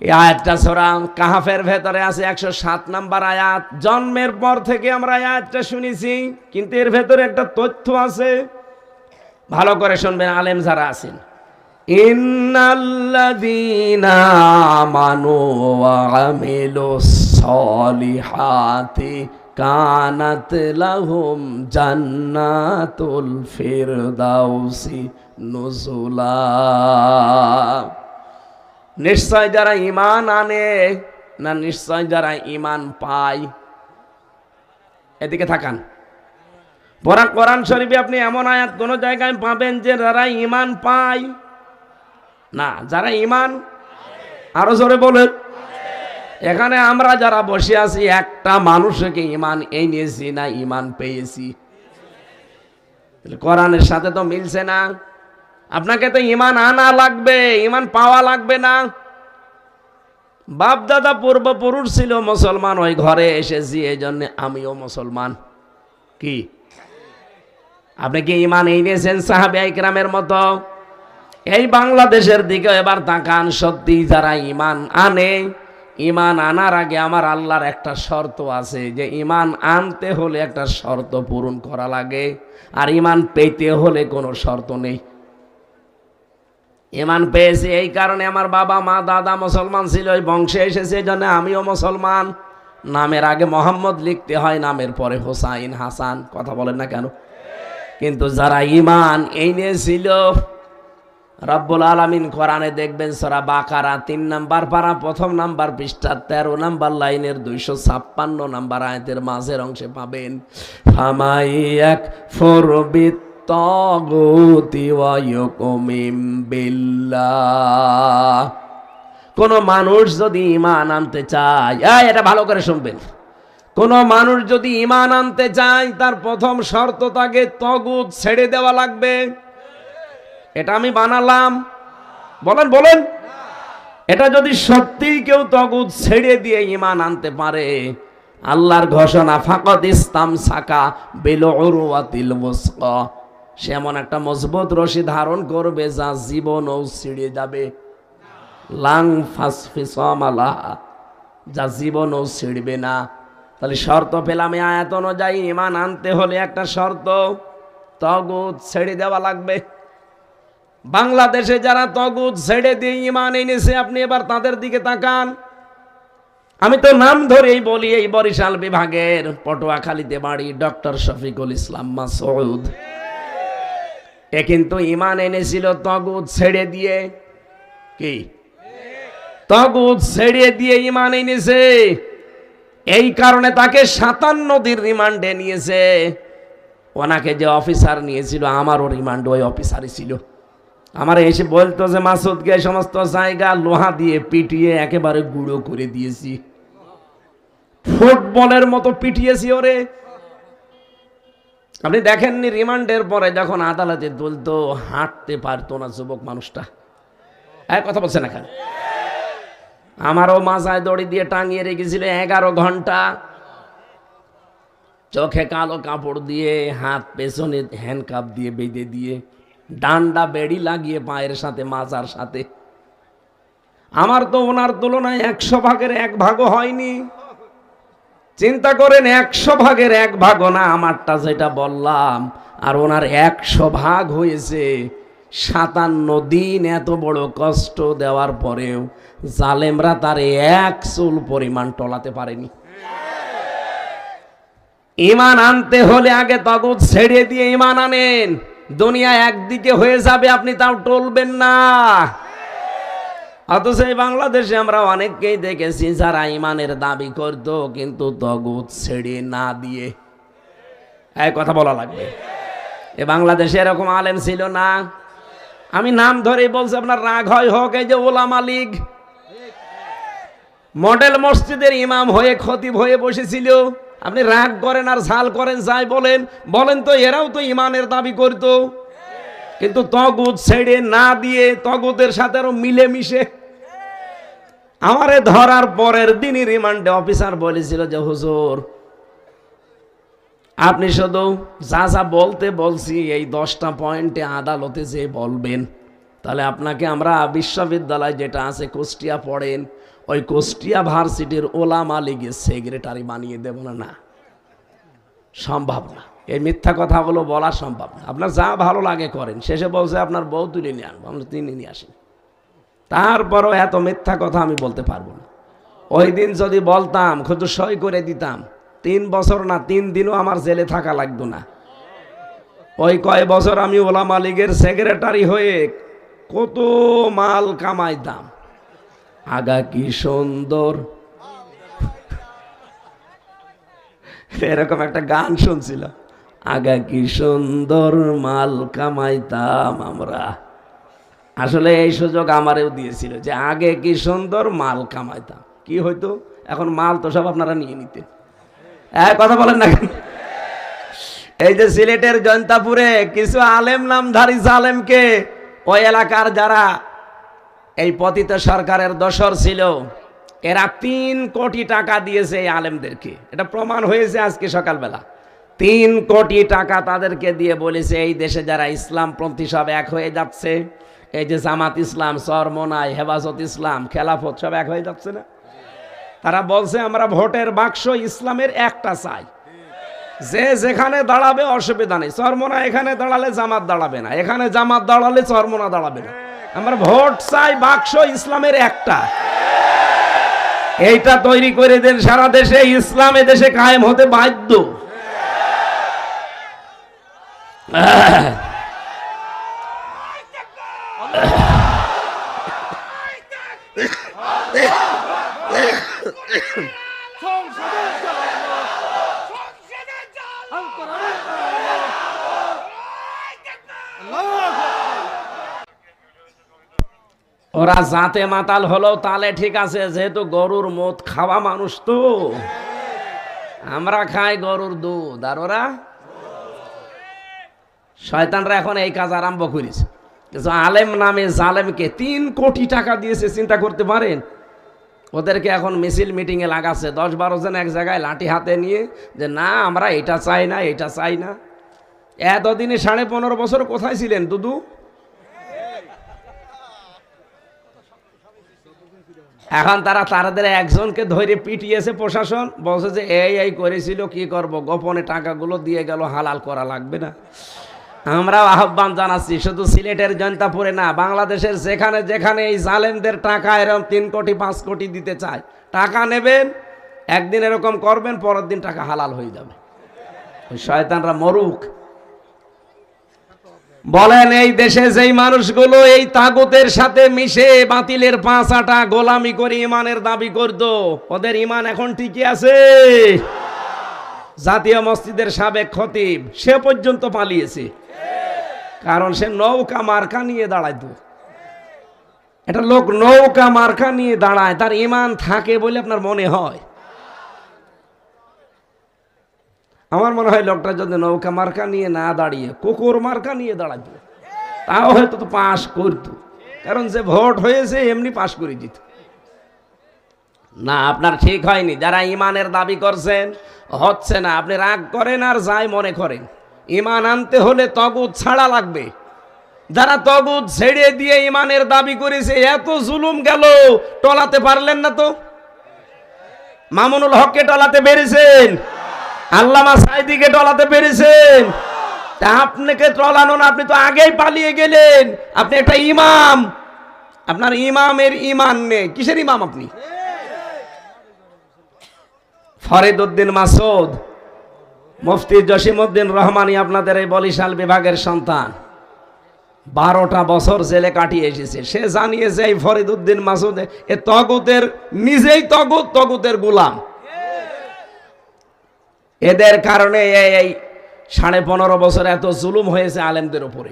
এই আয়াতটা সূরা কাহফের ভেতরে আছে, 107 নম্বর আয়াত। জন্মের পর থেকে আমরা আয়াতটা শুনেছি, কিন্তু এর ভেতরে একটা তথ্য আছে, ভালো করে শুনবেন আলেম যারা আছেন। ইন্নাল্লাযীনা আমানু ওয়া আমিলুস সলিহাতি কানাত লাহুম জান্নাতুল ফিরদাউসি নুজুলা। নিশ্চয় যারা ঈমান আনে, না নিশ্চয় যারা ঈমান পায়। এদিকে তাকান, পড়া কোরআন শরীফে আপনি এমন আয়াত কোন জায়গায় পাবেন যে যারা ঈমান পায় না, যারা ঈমান। আরো জোরে বলেন। এখানে আমরা যারা বসে আছি, একটা মানুষকে ঈমান এনেছি না ঈমান পেয়েছি? কোরআনের সাথে তো মিলছে না। আপনাকে তো ঈমান আনা লাগবে, ঈমান পাওয়া লাগবে না। বাপ দাদা পূর্বপুরুষ ছিল মুসলমান, ওই ঘরে এসেছি, এই জন্য আমিও মুসলমান। কি আপনি কি ঈমান এনেছেন সাহাবায়ে কিরামের মতো? এই বাংলাদেশের দিকে এবার তাকান। সত্যি যারা ঈমান আনে, ঈমান আনার আগে আমার আল্লাহর একটা শর্ত আছে, যে ঈমান আনতে হলে একটা শর্ত পূরণ করা লাগে, আর ঈমান পেতে হলে কোনো শর্ত নেই। ঈমান পেয়েছি এই কারণে, আমার বাবা মা দাদা মুসলমান ছিল, ওই বংশে এসেছে, এই জন্য আমিও মুসলমান। নামের আগে মোহাম্মদ লিখতে হয়, নামের পরে হোসাইন হাসান। কথা বলেন না কেন? কিন্তু যারা ঈমান এনেছিল, রব্বুল আলামিন কোরআনে দেখবেন সূরা বাকারা ৩ নাম্বার পারা ১ম নাম্বার পৃষ্ঠা ১৩ নাম্বার লাইনের ২৫৬ নাম্বার আয়াতের মাঝের অংশে পাবেন, ফামাইয়াক ফরবিত তাগুতি ওয়া ইয়াকুমিন বিল্লাহ। কোন মানুষ যদি ঈমান আনতে চায়, এটা ভালো করে শুনবেন, কোন মানুষ যদি ঈমান আনতে চায় তার প্রথম শর্ত তাকে তাগুত ছেড়ে দেওয়া লাগবে। এটা আমি বানালাম? বলেন বলেন। এটা যদি সত্যি কেউ তাগুত ছেড়ে দিয়ে ঈমান আনতে পারে, আল্লাহর ঘোষণা ফাকাদ ইসতামসাকা বিল উরওয়াতিল ওয়াসকা, সে এমন একটা মজবুত রশি ধারণ করবে যা জীবনও ছিঁড়ে যাবে। লাং ফাসফিসামালা, যা জীবনও ছিঁড়বে না। তাহলে শর্ত পেলাম এই আয়াত অনুযায়ী, ঈমান আনতে হলে একটা শর্ত, তাগুত ছেড়ে দেওয়া লাগবে। বাংলাদেশে যারা তাগুত ছেড়ে দিয়ে ঈমান এনেছে, আপনি এবার তাদের দিকে তাকান। আমি তো নাম ধরেই বলি, এই বরিশাল বিভাগের পটুয়াখালীতে বাড়ি ডক্টর শফিকুল ইসলাম মাসউদ। এ কিন্তু ঈমান এনেছিল তাগুত ছেড়ে দিয়ে। কি তাগুত ছেড়ে দিয়ে ঈমান এনেছে, এই কারণে তাকে 57 দিন রিমান্ডে নিয়েছে। ওনাকে যে অফিসার নিয়েছিল, আমারও রিমান্ড ওই অফিসারই ছিল। আমার এসে বলতো যে মাসুদকে এই সমস্ত জায়গা লোহা দিয়ে পিটিয়ে একেবারে গুঁড়ো করে দিয়েছি, ফুটবলের মতো পিটিয়েছি ওরে। আপনি দেখেননি রিমান্ডের পরে যখন আদালতে তুলতো, হাঁটতে পারতো না যুবক মানুষটা। কথা বলছেন এখানে? আমারও মাথায় দড়ি দিয়ে টাঙিয়ে রেখেছিল 11 ঘন্টা, চোখে কালো কাপড় দিয়ে, হাত পেছনে হ্যান্ডকাপ দিয়ে বেঁধে দিয়ে, ডান্ডা বেড়ি লাগিয়ে পায়ের সাথে মাজার সাথে। আমার তো ওনার তুলনায় 100 ভাগের 1 ভাগও হয়নি। চিন্তা করেন, 100 ভাগের 1 ভাগও না আমারটা যেটা বললাম, আর ওনার 100 ভাগ হয়েছে। 57 দিন এত বড় কষ্ট দেওয়ার পরেও জালেমরা তার 1 চুল পরিমাণ টলাতে পারেনি। ঈমান আনতে হলে আগে তাগুত ছেড়ে দিয়ে ঈমান আনেন। দুনিয়া একদিকে হয়ে যাবে, আপনি তাও টলবেন না। অথচ এই বাংলাদেশে আমরা অনেককেই দেখেছি যারা ঈমানের দাবি করত, কিন্তু তাগুত ছেড়ে না দিয়ে। এই কথা বলা লাগবে। এ বাংলাদেশে এরকম আলেম ছিল না। আমি নাম ধরে বলছি, আপনার রাগ হয় হোক, এই যে ওলামা লীগ মডেল মসজিদের ইমাম হয়ে খতিব হয়ে বসেছিল। আপনি রাগ করেন আর ঝাল করেন, যাই বলেন বলেন, তো এরাও তো ইমানের দাবি করত, কিন্তু তাগুত ছেড়ে না দিয়ে তাগুতের সাথে আরো মিলেমিশে। আমারে ধরার পরের দিনই রিমান্ডে অফিসার বলেছিল যে হুজুর, আপনি শুধু যা যা বলতে বলছি এই 10টা পয়েন্টে আদালতে যে বলবেন, তাহলে আপনাকে আমরা বিশ্ববিদ্যালয় যেটা আছে কুষ্টিয়া পড়েন, ওই কুষ্টিয়া ভার্সিটির ওলামা লীগের সেক্রেটারি বানিয়ে দেব না। না, সম্ভব না। এই মিথ্যা কথাগুলো বলা সম্ভব না। আপনার যা ভালো লাগে করেন। শেষে বলছে আপনার বউ তুলে নিয়ে আনবো, আমরা তিনি নিয়ে আসেন। তারপরও এত মিথ্যা কথা আমি বলতে পারবো না। ওই দিন যদি বলতাম, শুধু সই করে দিতাম, 3 বছর না 3 দিনও আমার জেলে থাকা লাগতো না। ওই কয় বছর আমি ওলামা লীগের সেক্রেটারি হয়ে কত মাল কামাইতাম। আগা কি সুন্দর, এরকম একটা গান শুনছিল, আগা কি সুন্দর মাল কামাইতাম আমরা। আসলে এই সুযোগ আমারেও দিয়েছিল যে আগে কি সুন্দর মাল কামাইতাম। কি হইতো, এখন মাল তো সব আপনারা নিয়ে নিতেন। কথা বলেন না। এই যে সিলেটের জয়ন্তাপুরে কিছু আলেম নামধারী জালেমকে ওই এলাকার যারা এই পতিত সরকারের দোসর ছিল, এরা 3 কোটি টাকা দিয়েছে এই আলেমদেরকে। এটা প্রমাণ হয়েছে আজকে সকালবেলা। 3 কোটি টাকা তাদেরকে দিয়ে বলেছে এই দেশে যারা ইসলামপন্থী সব এক হয়ে যাচ্ছে, এই যে জামাত ইসলাম, চরমনাই, হেফাজত ইসলাম, খেলাফত সব এক হয়ে যাচ্ছে না। তারা বলছে আমরা ভোটের বাক্স ইসলামের একটা চাই, যে যেখানে দাঁড়াবে অসুবিধা নেই। চরমনা এখানে দাঁড়ালে জামাত দাঁড়াবে না, এখানে জামাত দাঁড়ালে চরমনা দাঁড়াবে না। আমরা ভোট চাই বাক্স ইসলামের একটা। এইটা তৈরি করে দেন, সারা দেশে ইসলাম এ দেশে কায়েম হতে বাধ্য। ওরা জাতে মাতাল হলো তালে ঠিক আছে, যেহেতু গরুর মদ খাওয়া মানুষ তো, আমরা খাই গরুর দুধ আর ওরা। শয়তানরা এখন এই কাজ আরম্ভ করেছে। কিন্তু আলেম নামে জালেমকে 3 কোটি টাকা দিয়েছে, চিন্তা করতে পারেন। ওদেরকে এখন মিছিল মিটিংয়ে লাগাচ্ছে, 10-12 জন এক জায়গায় লাঠি হাতে নিয়ে, যে না আমরা এটা চাই না, এটা চাই না। এতদিনে 15.5 বছর কোথায় ছিলেন দুদু? এখন তাদের একজনকে ধরে পিটিয়েছে প্রশাসন, বলছে যে এই করেছিল, কি করব, গোপনে টাকাগুলো দিয়ে গেল, হালাল করা লাগবে না। আমরাও আহ্বান জানাচ্ছি, শুধু সিলেটের জনতাপুরে না, বাংলাদেশের যেখানে যেখানে এই জালেমদের টাকা এরকম 3 কোটি 5 কোটি দিতে চায়, টাকা নেবেন, একদিন এরকম করবেন, পরের দিন টাকা হালাল হয়ে যাবে। ওই শয়তানরা মরুক। বলেন এই দেশে যেই মানুষগুলো এই তাগুতের সাথে মিশে বাতিলের 5 আটা গোলামি করে ইমানের দাবি করত, ওদের ইমান এখন ঠিকই আছে? জাতীয় মসজিদের সাবেক খতিব সে পর্যন্ত পালিয়েছে, কারণ সে নৌকা মার্কা নিয়ে দাঁড়াইতো। এটা লোক নৌকা মার্কা নিয়ে দাঁড়ায়, তার ইমান থাকে বলে আপনার মনে হয়? আমার মনে হয় লোকটা যদি নৌকা মার্কা নিয়ে না দাঁড়িয়ে কুকুর মার্কা নিয়ে দাঁড়াতো, তাও হয়তো তো পাশ করতো, কারণ যে ভোট হয়েছে এমনি পাশ করে দিত। না, আপনার ঠিক হয়নি। যারা ইমানের দাবি করছেন হচ্ছে না, আপনি রাগ করেন আর যাই মনে করেন, ইমান আনতে হলে তগুত ছাড়া লাগবে। যারা তগুত ছেড়ে দিয়ে ইমানের দাবি করেছে, এত জুলুম গেল, টলাতে পারলেন না তো। মামুনুল হককে টলাতে পেরেছেন, আল্লামা সাইদিকে টলাতে পেরেছেন, তা আপনাকে টলানো না, আপনি তো আগেই পালিয়ে গেলেন। আপনি একটা ইমাম, আপনার ইমামের ইমান নেই। কিসের ইমাম আপনি? ফরিদউদ্দিন মাসুদ, মুফতি জসিমউদ্দিন রহমানী আপনাদের এই বরিশাল বিভাগের সন্তান, 12টা বছর জেলে কাটিয়ে এসেছে। সে জানিয়েছে এই ফরিদউদ্দিন মাসুদ এ তগুতের, নিজেই তগুতের গোলাম। এদের কারণে এই 15.5 বছর এত জুলুম হয়েছে আলেমদের উপরে।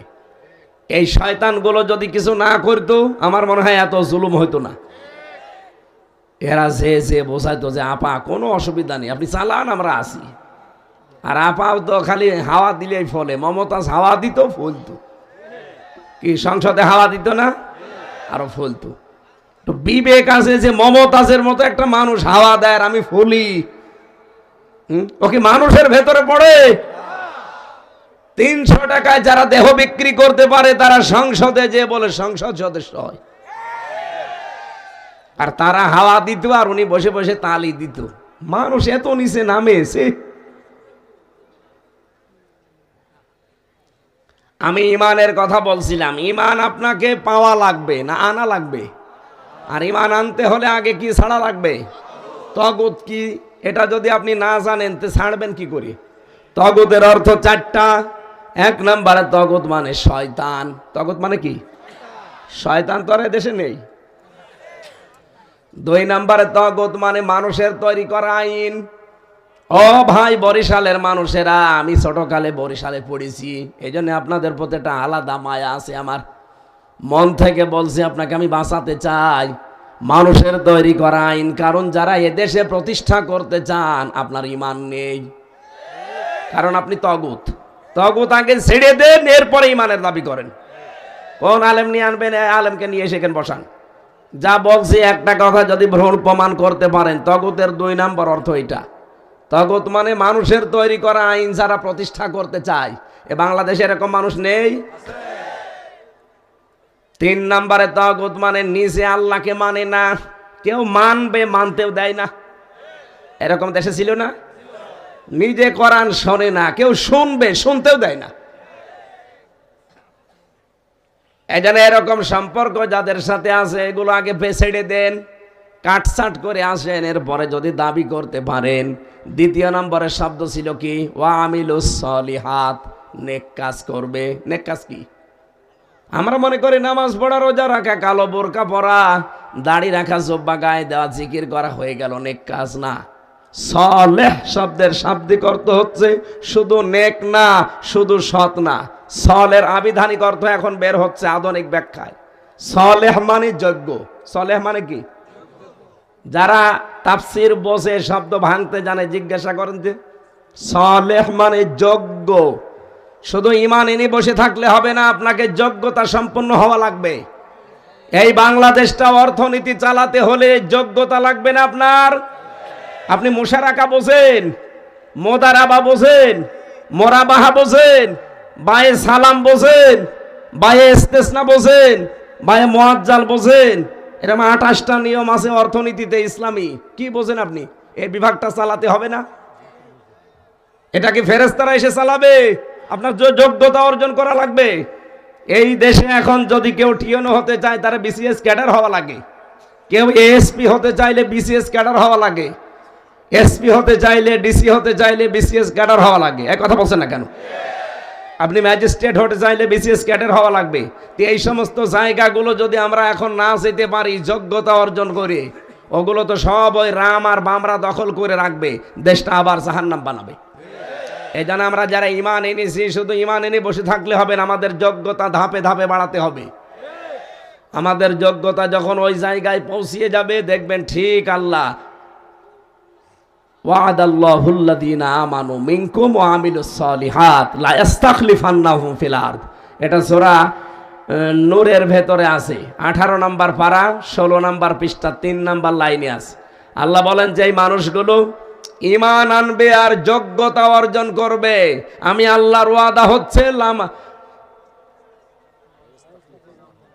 এই শয়তানগুলো যদি কিছু না করতো, আমার মনে হয় এত জুলুম হইতো না। এরা যে বোঝাইতো যে আপা কোনো অসুবিধা নেই, আপনি চালান, আমরা আসি। আর আপাও তো খালি হাওয়া দিলেই ফলে। মমতাজ হাওয়া দিত, ফলতো। কি সংসদে হাওয়া দিত না? আরো ফলতো। তো বিবেক আছে যে মমতাজের মতো একটা মানুষ হাওয়া দেয় আর আমি ফলি? ও কি মানুষের ভেতরে পড়ে? 300 টাকায় যারা দেহ বিক্রি করতে পারে, তারা সংসদে যে বলে সংসদ সদস্য হয়। আর তারা হাওয়া দিত আর উনি বসে বসে তালি দিত। মানুষ এত নিচে নামে এসে। আমি ইমানের কথা বলছিলাম, ইমান আপনাকে পাওয়া লাগবে না আনা লাগবে? আর ইমান আনতে হলে আগে কি ছাড়া লাগবে? তগুত কি, এটা যদি আপনি না জানেন তো ছাড়বেন কি করে? তগুতের অর্থ 4টা। 1 নম্বরে তগুত মানে শয়তান। তগুত মানে কি? শয়তান তো আর দেশে নেই। 2 নম্বরে তগুত মানে মানুষের তৈরি করা আইন। ও ভাই বরিশালের মানুষেরা, আমি ছোটকালে বরিশালে পড়েছি, এই জন্য আপনাদের প্রতি একটা আলাদা মায়া আছে। আমার মন থেকে বলছি, আপনাকে আমি বাঁচাতে চাই। মানুষের তৈরি করা আইন, কারণ যারা এদেশে প্রতিষ্ঠা করতে চান, আপনার ইমান নেই, কারণ আপনি তগুত। আগে ছেড়ে দেন, এরপরে ইমানের দাবি করেন। কোন আলেম নিয়ে আনবেন? আলেমকে নিয়ে সেখানে বসান। যা বলছি একটা কথা যদি ভ্রণ প্রমাণ করতে পারেন, তগুতের 2 নম্বর অর্থ এটা। তগুত মানে মানুষের তৈরি করা আইন যারা প্রতিষ্ঠা করতে চায়। এ বাংলাদেশে এরকম মানুষ নেই। 3 নম্বরে তগুত মানে নিজে আল্লাহকে মানে না, কেউ মানবে, মানতেও দেয় না। এরকম দেশে ছিল না? নিজে কোরআন শোনে না, কেউ শুনবে, শুনতেও দেয় না। এই জন্য এরকম সম্পর্ক যাদের সাথে আছে, এগুলো আগে ছেড়ে দেন, কাটছাট করে আসেন, এরপরে যদি দাবি করতে পারেন। 2 নম্বরের শব্দ ছিল কি? ওয়া আমিলুস সলিহাত, নেক কাজ করবে। নেক কাজ কি? আমরা মনে করি নামাজ পড়া, রোজা রাখা, কালো বোরকা পরা, দাড়ি রাখা, জব্বা গায়ে দেওয়া, জিকির করা হয়ে গেল নেক কাজ না। সলেহ শব্দের শাব্দিক অর্থ হচ্ছে শুধু নেক না, শুধু সৎ না। সলের আবিধানিক অর্থ এখন বের হচ্ছে আধুনিক ব্যাখ্যায়। সলেহ মানে যোগ্য। সলেহ মানে কি? যারা তাফসীর বোঝে, শব্দ ভাঙতে জানে, জিজ্ঞাসা করেন যে সলেহ মানে যোগ্য। শুধু ঈমান এনে বসে থাকলে হবে না, আপনাকে যোগ্যতা সম্পন্ন হওয়া লাগবে। এই বাংলাদেশটা অর্থনীতি চালাতে হলে যোগ্যতা লাগবে না আপনার। আপনি মুশারাকা বোঝেন, মোদারাবা বোঝেন, মোরাবাহা বোঝেন, বায়ে সালাম বোঝেন, বায়ে ইস্তেসনা বোঝেন, বায়ে মুআজ্জাল বোঝেন, এরকম 28টা নিয়ম আছে অর্থনীতিতে ইসলামী। কি বোঝেন আপনি? এই বিভাগটা চালাতে হবে না? এটা কি ফেরেশতারা এসে চালাবে? আপনার যোগ্যতা অর্জন করা লাগবে। এই দেশে এখন যদি কেউ টিএনও হতে চায় তার বিসিএস ক্যাডার হওয়া লাগে। কেউ এএসপি হতে চাইলে বিসিএস ক্যাডার হওয়া লাগে। এসপি হতে চাইলে, ডিসি হতে চাইলে বিসিএস ক্যাডার হওয়া লাগে। এক কথা বলছেন না কেন? আপনি ম্যাজিস্ট্রেট হতে চাইলে বিসিএস ক্যাডার হওয়া লাগবে। তো এই সমস্ত জায়গাগুলো যদি আমরা এখন না যেতে পারি, যোগ্যতা অর্জন করে, ওগুলো তো সব ওই রাম আর বামরা দখল করে রাখবে, দেশটা আবার জাহান্নাম বানাবে। এই জন্য আমরা যারা ঈমান এনেছি, শুধু ঈমান এনে বসে থাকলে হবে না, আমাদের যোগ্যতা ধাপে ধাপে বাড়াতে হবে। আমাদের যোগ্যতা যখন ওই জায়গায় পৌঁছিয়ে যাবে, দেখবেন ঠিক আল্লাহ ওয়াদাল্লাহুল্লাযীনা আমানু মিনকুম ওয়া আমিলুস সালিহাত লা ইস্তাখলিফান্নাহুম ফিল আরদ। এটা সূরা নূরের ভেতরে আছে, 18 নম্বর পারা, 16 নম্বর পৃষ্ঠা, 3 নম্বর লাইনে আছে। আল্লাহ বলেন যে এই মানুষগুলো ঈমান আনবে আর যোগ্যতা অর্জন করবে, আমি আল্লাহর ওয়াদা হচ্ছে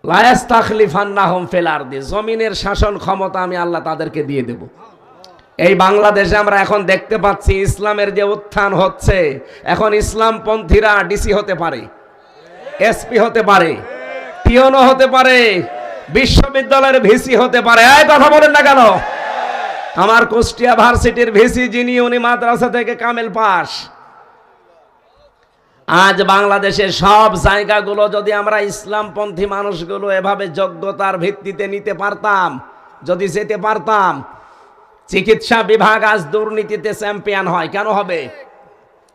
লা ইস্তাখলিফান্নাহুম ফিল আরদি, জমিনের শাসন ক্ষমতা আমি আল্লাহ তাদেরকে দিয়ে দেব। এই বাংলাদেশে আমরা এখন দেখতে পাচ্ছি ইসলামের যে উত্থান হচ্ছে, এখন ইসলামপন্থীরা ডিসি হতে পারে, এসপি হতে পারে, টিওনো হতে পারে, বিশ্ববিদ্যালয়ের ভিসি হতে পারে। এই কথা বলেন না কেন? আমার কুষ্টিয়া ভার্সিটির ভিসি যিনি, উনি মাদ্রাসা থেকে কামেল পাস। আজ বাংলাদেশের সব জায়গাগুলো যদি আমরা ইসলামপন্থী মানুষগুলো এভাবে যোগ্যতার ভিত্তিতে নিতে পারতাম, যদি যেতে পারতাম, চিকিৎসা বিভাগ আজ দুর্নীতিতে চ্যাম্পিয়ন হয়। কেন হবে?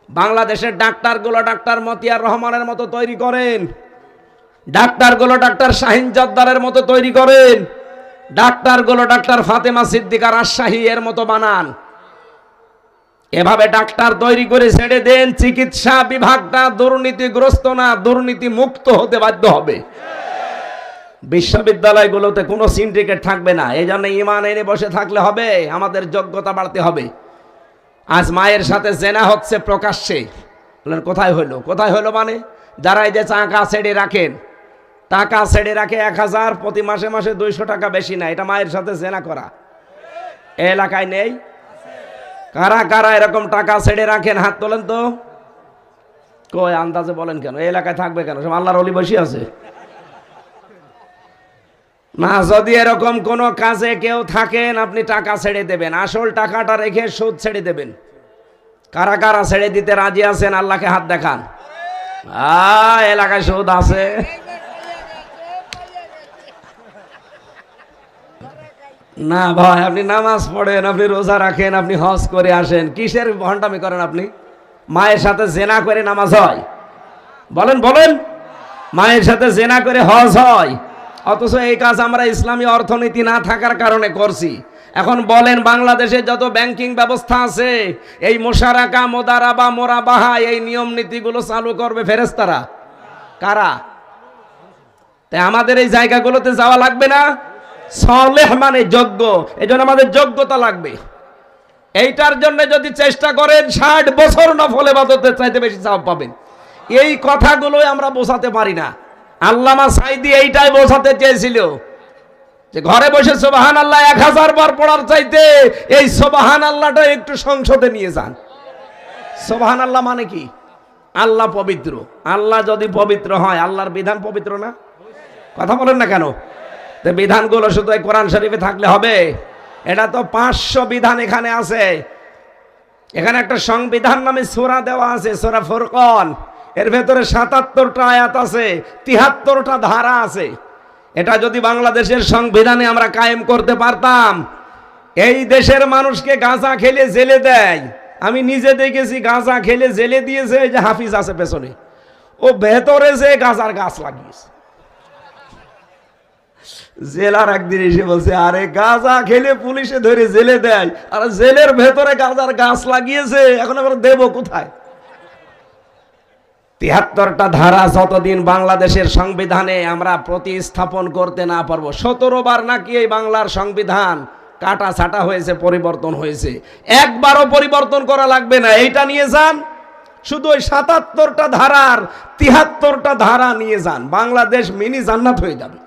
বাংলাদেশের ডাক্তারগুলো ডাক্তার মতিয়ার রহমানের মতো তৈরি করেন, ডাক্তারগুলো ডাক্তার শাহিন জর্দারের মতো তৈরি করেন, ডাক্তারগুলো ডাক্তার ফাতেমা সিদ্দিকা রাজশাহী এর মতো বানান। এভাবে ডাক্তার তৈরি করে ছেড়ে দেন, চিকিৎসা বিভাগটা দুর্নীতিগ্রস্ত না, দুর্নীতি মুক্ত হতে বাধ্য হবে। বিশ্ববিদ্যালয়গুলোতে কোনো সিন্ডিকেট থাকবে না। এই জন্য ঈমান এনে বসে থাকলে হবে, আমাদের যোগ্যতা বাড়তে হবে। আজ মায়ের সাথে জেনা হচ্ছে প্রকাশ্যে। বলেন কোথায় হলো? কোথায় হলো মানে যারা এই যে টাকা ছেড়ে রাখেন, টাকা ছেড়ে রাখে 1000, প্রতি মাসে মাসে 200 টাকা বেশি না, এটা মায়ের সাথে জেনা করা। এই এলাকায় নেই? কারা কারা এরকম টাকা ছেড়ে রাখেন? হাত তোলেন তো। কই আন্দাজে বলেন কেন? এই এলাকায় থাকবে কেন? সব আল্লাহর ওলি বসে আছে না। যদি এরকম কোন কাজে কেউ থাকেন, আপনি টাকা ছেড়ে দেবেন, আসল টাকাটা রেখে সুদ ছেড়ে দেবেন। কারা কারা ছেড়ে দিতে রাজি আছেন? আল্লাহকে হাত দেখান। এলাকায় সুদ আছে। না ভাই, আপনি নামাজ পড়েন, আপনি রোজা রাখেন, আপনি হজ করে আসেন, কিসের ভণ্ডামি করেন আপনি? মায়ের সাথে জেনা করে নামাজ হয়? বলেন বলেন, মায়ের সাথে জেনা করে হজ হয়? অথচ এই কাজ আমরা ইসলামী অর্থনীতি না থাকার কারণে করছি। এখন বলেন, বাংলাদেশে যত ব্যাংকিং ব্যবস্থা আছে, এই মুশারাকা, মোদারাবা, মোরাবাহা, এই নিয়ম নীতিগুলো চালু করবে ফেরেশতারা। কারা? তাই আমাদের এই জায়গাগুলোতে যাওয়া লাগবে না। সলেহ মানে যোগ্য, এজন্য আমাদের যোগ্যতা লাগবে। এইটার জন্য যদি চেষ্টা করেন, 60 বছর নফল ইবাদতের চাইতে বেশি সওয়াব পাবেন। এই কথাগুলোই আমরা বোঝাতে পারি না। আল্লামা সাঈদী এইটাই বোঝাতে চেয়েছিল যে ঘরে বসে সুবহানাল্লাহ 1000 বার পড়ার চাইতে এই সুবহানাল্লাহটা একটু সংসদে নিয়ে যান। সুবহানাল্লাহ মানে কি? আল্লাহ পবিত্র। আল্লাহ যদি পবিত্র হয়, আল্লাহর বিধান পবিত্র না? কথা বলেন না কেন? তো বিধানগুলো শুধু এই কোরআন শরীফে থাকলে হবে? এটা তো 500 বিধান এখানে আছে। এখানে একটা সংবিধান নামে সূরা দেওয়া আছে, সূরা ফুরকান। এর ভেতরে 77টা আয়াত আছে, 73টা ধারা আছে। এটা যদি বাংলাদেশের সংবিধানে আমরা কায়েম করতে পারতাম, এই দেশের মানুষকে গাঁজা খেলে জেলে দেয়। আমি নিজে দেখেছি গাঁজা খেলে জেলে দিয়েছে, এই যে হাফিজ আছে পেছনে, ও ভেতরে যে গাঁজার গাছ লাগিয়েছে। জেলার একদিন এসে বলছে, আরে গাঁজা খেলে পুলিশে ধরে জেলে দেয়, আর জেলের ভেতরে গাঁজার গাছ লাগিয়েছে, এখন আমরা দেব কোথায়? ৭৩টা ধারা যতদিন বাংলাদেশের সংবিধানে আমরা প্রতিস্থাপন করতে না পারবো, ১৭ বার নাকি এই বাংলার সংবিধান কাটা ছাটা হয়েছে, পরিবর্তন হয়েছে, একবারও পরিবর্তন করা লাগবে না। এইটা নিয়ে যান, শুধু ওই ৭৭টা ধারার ৭৩টা ধারা নিয়ে যান, বাংলাদেশ মিনি জান্নাত হয়ে যাবে।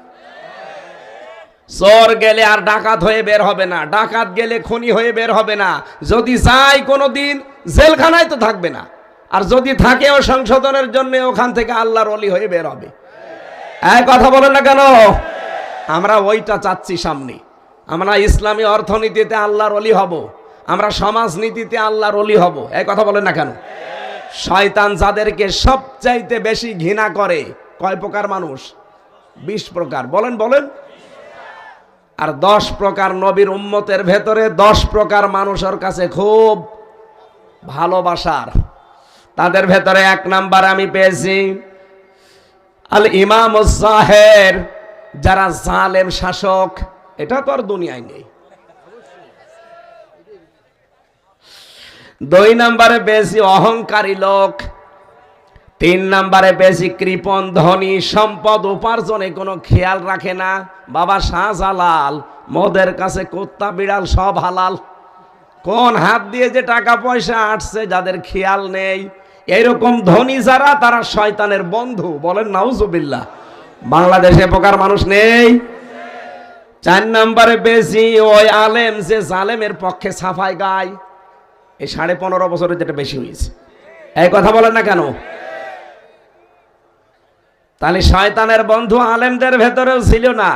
চোর গেলে আর ডাকাত হয়ে বের হবে না, ডাকাত গেলে খনি হয়ে বের হবে না, যদি যায় কোনোদিন জেলখানায় তো থাকবে না, আর যদি থাকেও সংশোধনের জন্য ওখান থেকে আল্লাহর ওলি হয়ে বের হবে। এক কথা বলেন না কেন? আমরা ওইটা চাচ্ছি সামনে। আমরা ইসলামী অর্থনীতিতে আল্লাহর ওলি হব, আমরা সমাজনীতিতে আল্লাহর ওলি হব। এই কথা বলেন না কেন? শয়তান যাদেরকে সবচাইতে বেশি ঘৃণা করে, কয় প্রকার মানুষ? 20 প্রকার। বলেন বলেন। আর 10 প্রকার নবীর উম্মতের ভেতরে 10 প্রকার মানুষের কাছে খুব ভালোবাসার। তাদের ভেতরে 1 নাম্বার আমি পেয়েছি আল ইমাম জাহের, যারা জালেম শাসক। এটা তো আর দুনিয়ায় নেই। 2 নাম্বারে পেয়েছি অহংকারী লোক। 3 নাম্বারে পেয়েছি কৃপণ ধনী, সম্পদ উপার্জনে কোনো খেয়াল রাখে না। বাবা শাহজালাল, মোদের কাছে কুত্তা বিড়াল সব হালাল, কোন হাত দিয়ে যে টাকা পয়সা আসছে যাদের খেয়াল নেই। এইরকম ধনী যারা, তারা শয়তানের বন্ধু। বলেন নাউজুবিল্লাহ। বাংলাদেশে প্রকার মানুষ নেই। 4 নাম্বারে বেশি ওই আলেম যে জালেমের পক্ষে সাফাই গায়। এই 15.5 বছরে যেটা বেশি হয়েছে। এই কথা বলেন না কেন? তাহলে শয়তানের বন্ধু আলেমদের ভেতরেও ছিল না?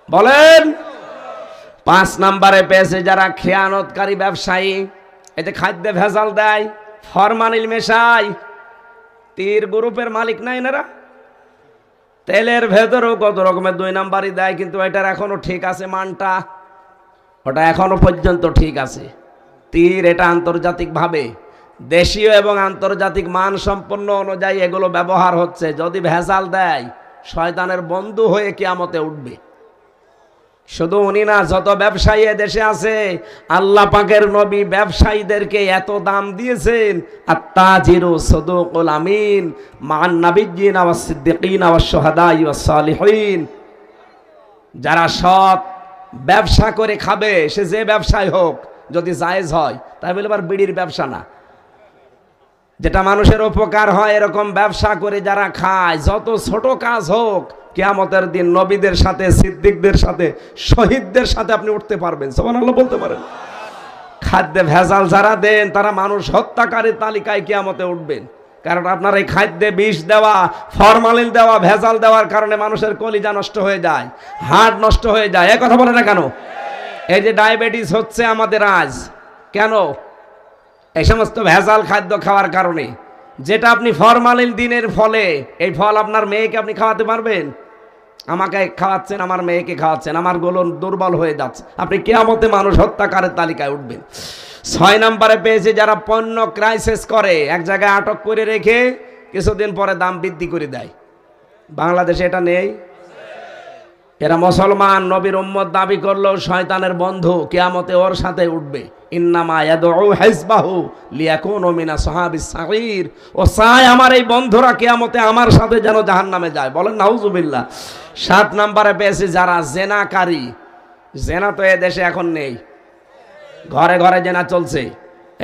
বলেন। 5 নাম্বারে পেয়েছে যারা খেয়ানতকারী ব্যবসায়ী। এতে খাদ্যে ভেজাল দেয়, ফরমালিন মেশায়। তীর গ্রুপের মালিক নাই এনারা? তেলের ভেতরেও কত রকমের 2 নাম্বারই দেয়, কিন্তু এটার এখনো ঠিক আছে মানটা, ওটা এখনো পর্যন্ত ঠিক আছে। তীর এটা আন্তর্জাতিকভাবে দেশীয় এবং আন্তর্জাতিক মান সম্পন্ন অনুযায়ী এগুলো ব্যবহার হচ্ছে। যদি ভেজাল দেয়, শয়তানের বন্ধু হয়ে কিয়ামতে উঠবে। শুধু উনি না, যত ব্যবসায়ী দেশে আছে, আল্লাহ পাকের নবী ব্যবসায়ীদেরকে এত দাম দিয়েছেন। আত্তাজিরু সাদুকুল আমিন মান নাবিয়্যিনা ওয়াস সিদ্দিকিনা ওয়াস শুহাদাই ওয়াস সালিহিন। যারা সৎ ব্যবসা করে খাবে, সে যে ব্যবসায় হোক, যদি জায়েজ হয়, তাই বলে আবার বিড়ির ব্যবসা না, যেটা মানুষের উপকার হয়, এরকম ব্যবসা করে যারা খায়, যত ছোট কাজ হোক, কিয়ামতের দিন নবীদের সাথে, সিদ্দিকদের সাথে, শহীদদের সাথে আপনি উঠতে পারবেন। সুবহানাল্লাহ বলতে পারেন। খাদ্যে ভেজাল যারা দেন, তারা মানুষ হত্যাকারীর তালিকায় কিয়ামতে উঠবেন। কারণ আপনার এই খাদ্যে বিষ দেওয়া, ফরমালিন দেওয়া, ভেজাল দেওয়ার কারণে মানুষের কলিজা নষ্ট হয়ে যায়, হার্ট নষ্ট হয়ে যায়। এ কথা বলে না কেন? এই যে ডায়াবেটিস হচ্ছে আমাদের আজ, কেন? এই সমস্ত ভেজাল খাদ্য খাওয়ার কারণে। যেটা আপনি ফরমালিন দিনের ফলে, এই ফল আপনার মেয়েকে আপনি খাওয়াতে পারবেন? আমাকে খাওয়াচ্ছেন, আমার মেয়েকে খাওয়াচ্ছেন, আমার গোলন দুর্বল হয়ে যাচ্ছে, আপনি কিয়ামতে মানুষ হত্যাকারের তালিকায় উঠবেন। 6 নাম্বারে পেয়েছে যারা পণ্য ক্রাইসিস করে, এক জায়গায় আটক করে রেখে কিছুদিন পরে দাম বৃদ্ধি করে দেয়। বাংলাদেশে এটা নেই। এরা মুসলমান, নবীর উম্মত দাবি করলেও শয়তানের বন্ধু, কিয়ামতে ওর সাথে উঠবে। ইন্নামা ইয়াদউ হিজবাহু লিয়াকুনু মিনা আসহাবিস সাগীর। ও চায় আমার এই বন্ধুরা কিয়ামতে আমার সাথে যেন জাহান্নামে যায়। বলেন নাউজুবিল্লাহ। 7 নাম্বারে পেয়েছে যারা জেনাকারী। জেনা তো এ দেশে এখন নেই, ঘরে ঘরে জেনা চলছে।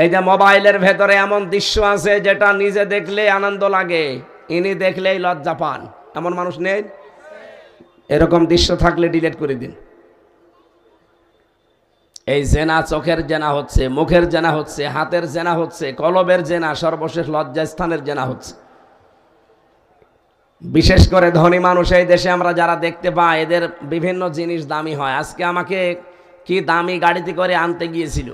এই যে মোবাইলের ভেতরে এমন দৃশ্য আছে যেটা নিজে দেখলে আনন্দ লাগে, ইনি দেখলেই লজ্জা পান। এমন মানুষ নেই? এরকম দৃশ্য থাকলে ডিলিট করে দিন। এই জেনা, চোখের জেনা হচ্ছে, মুখের জেনা হচ্ছে, হাতের জেনা হচ্ছে, কলবের জেনা, সর্বশেষ লজ্জাস্থানের জেনা হচ্ছে। বিশেষ করে ধনী মানুষ এই দেশে আমরা যারা দেখতে পাই, এদের বিভিন্ন জিনিস দামি হয়। আজকে আমাকে কি দামি গাড়িতে করে আনতে গিয়েছিল।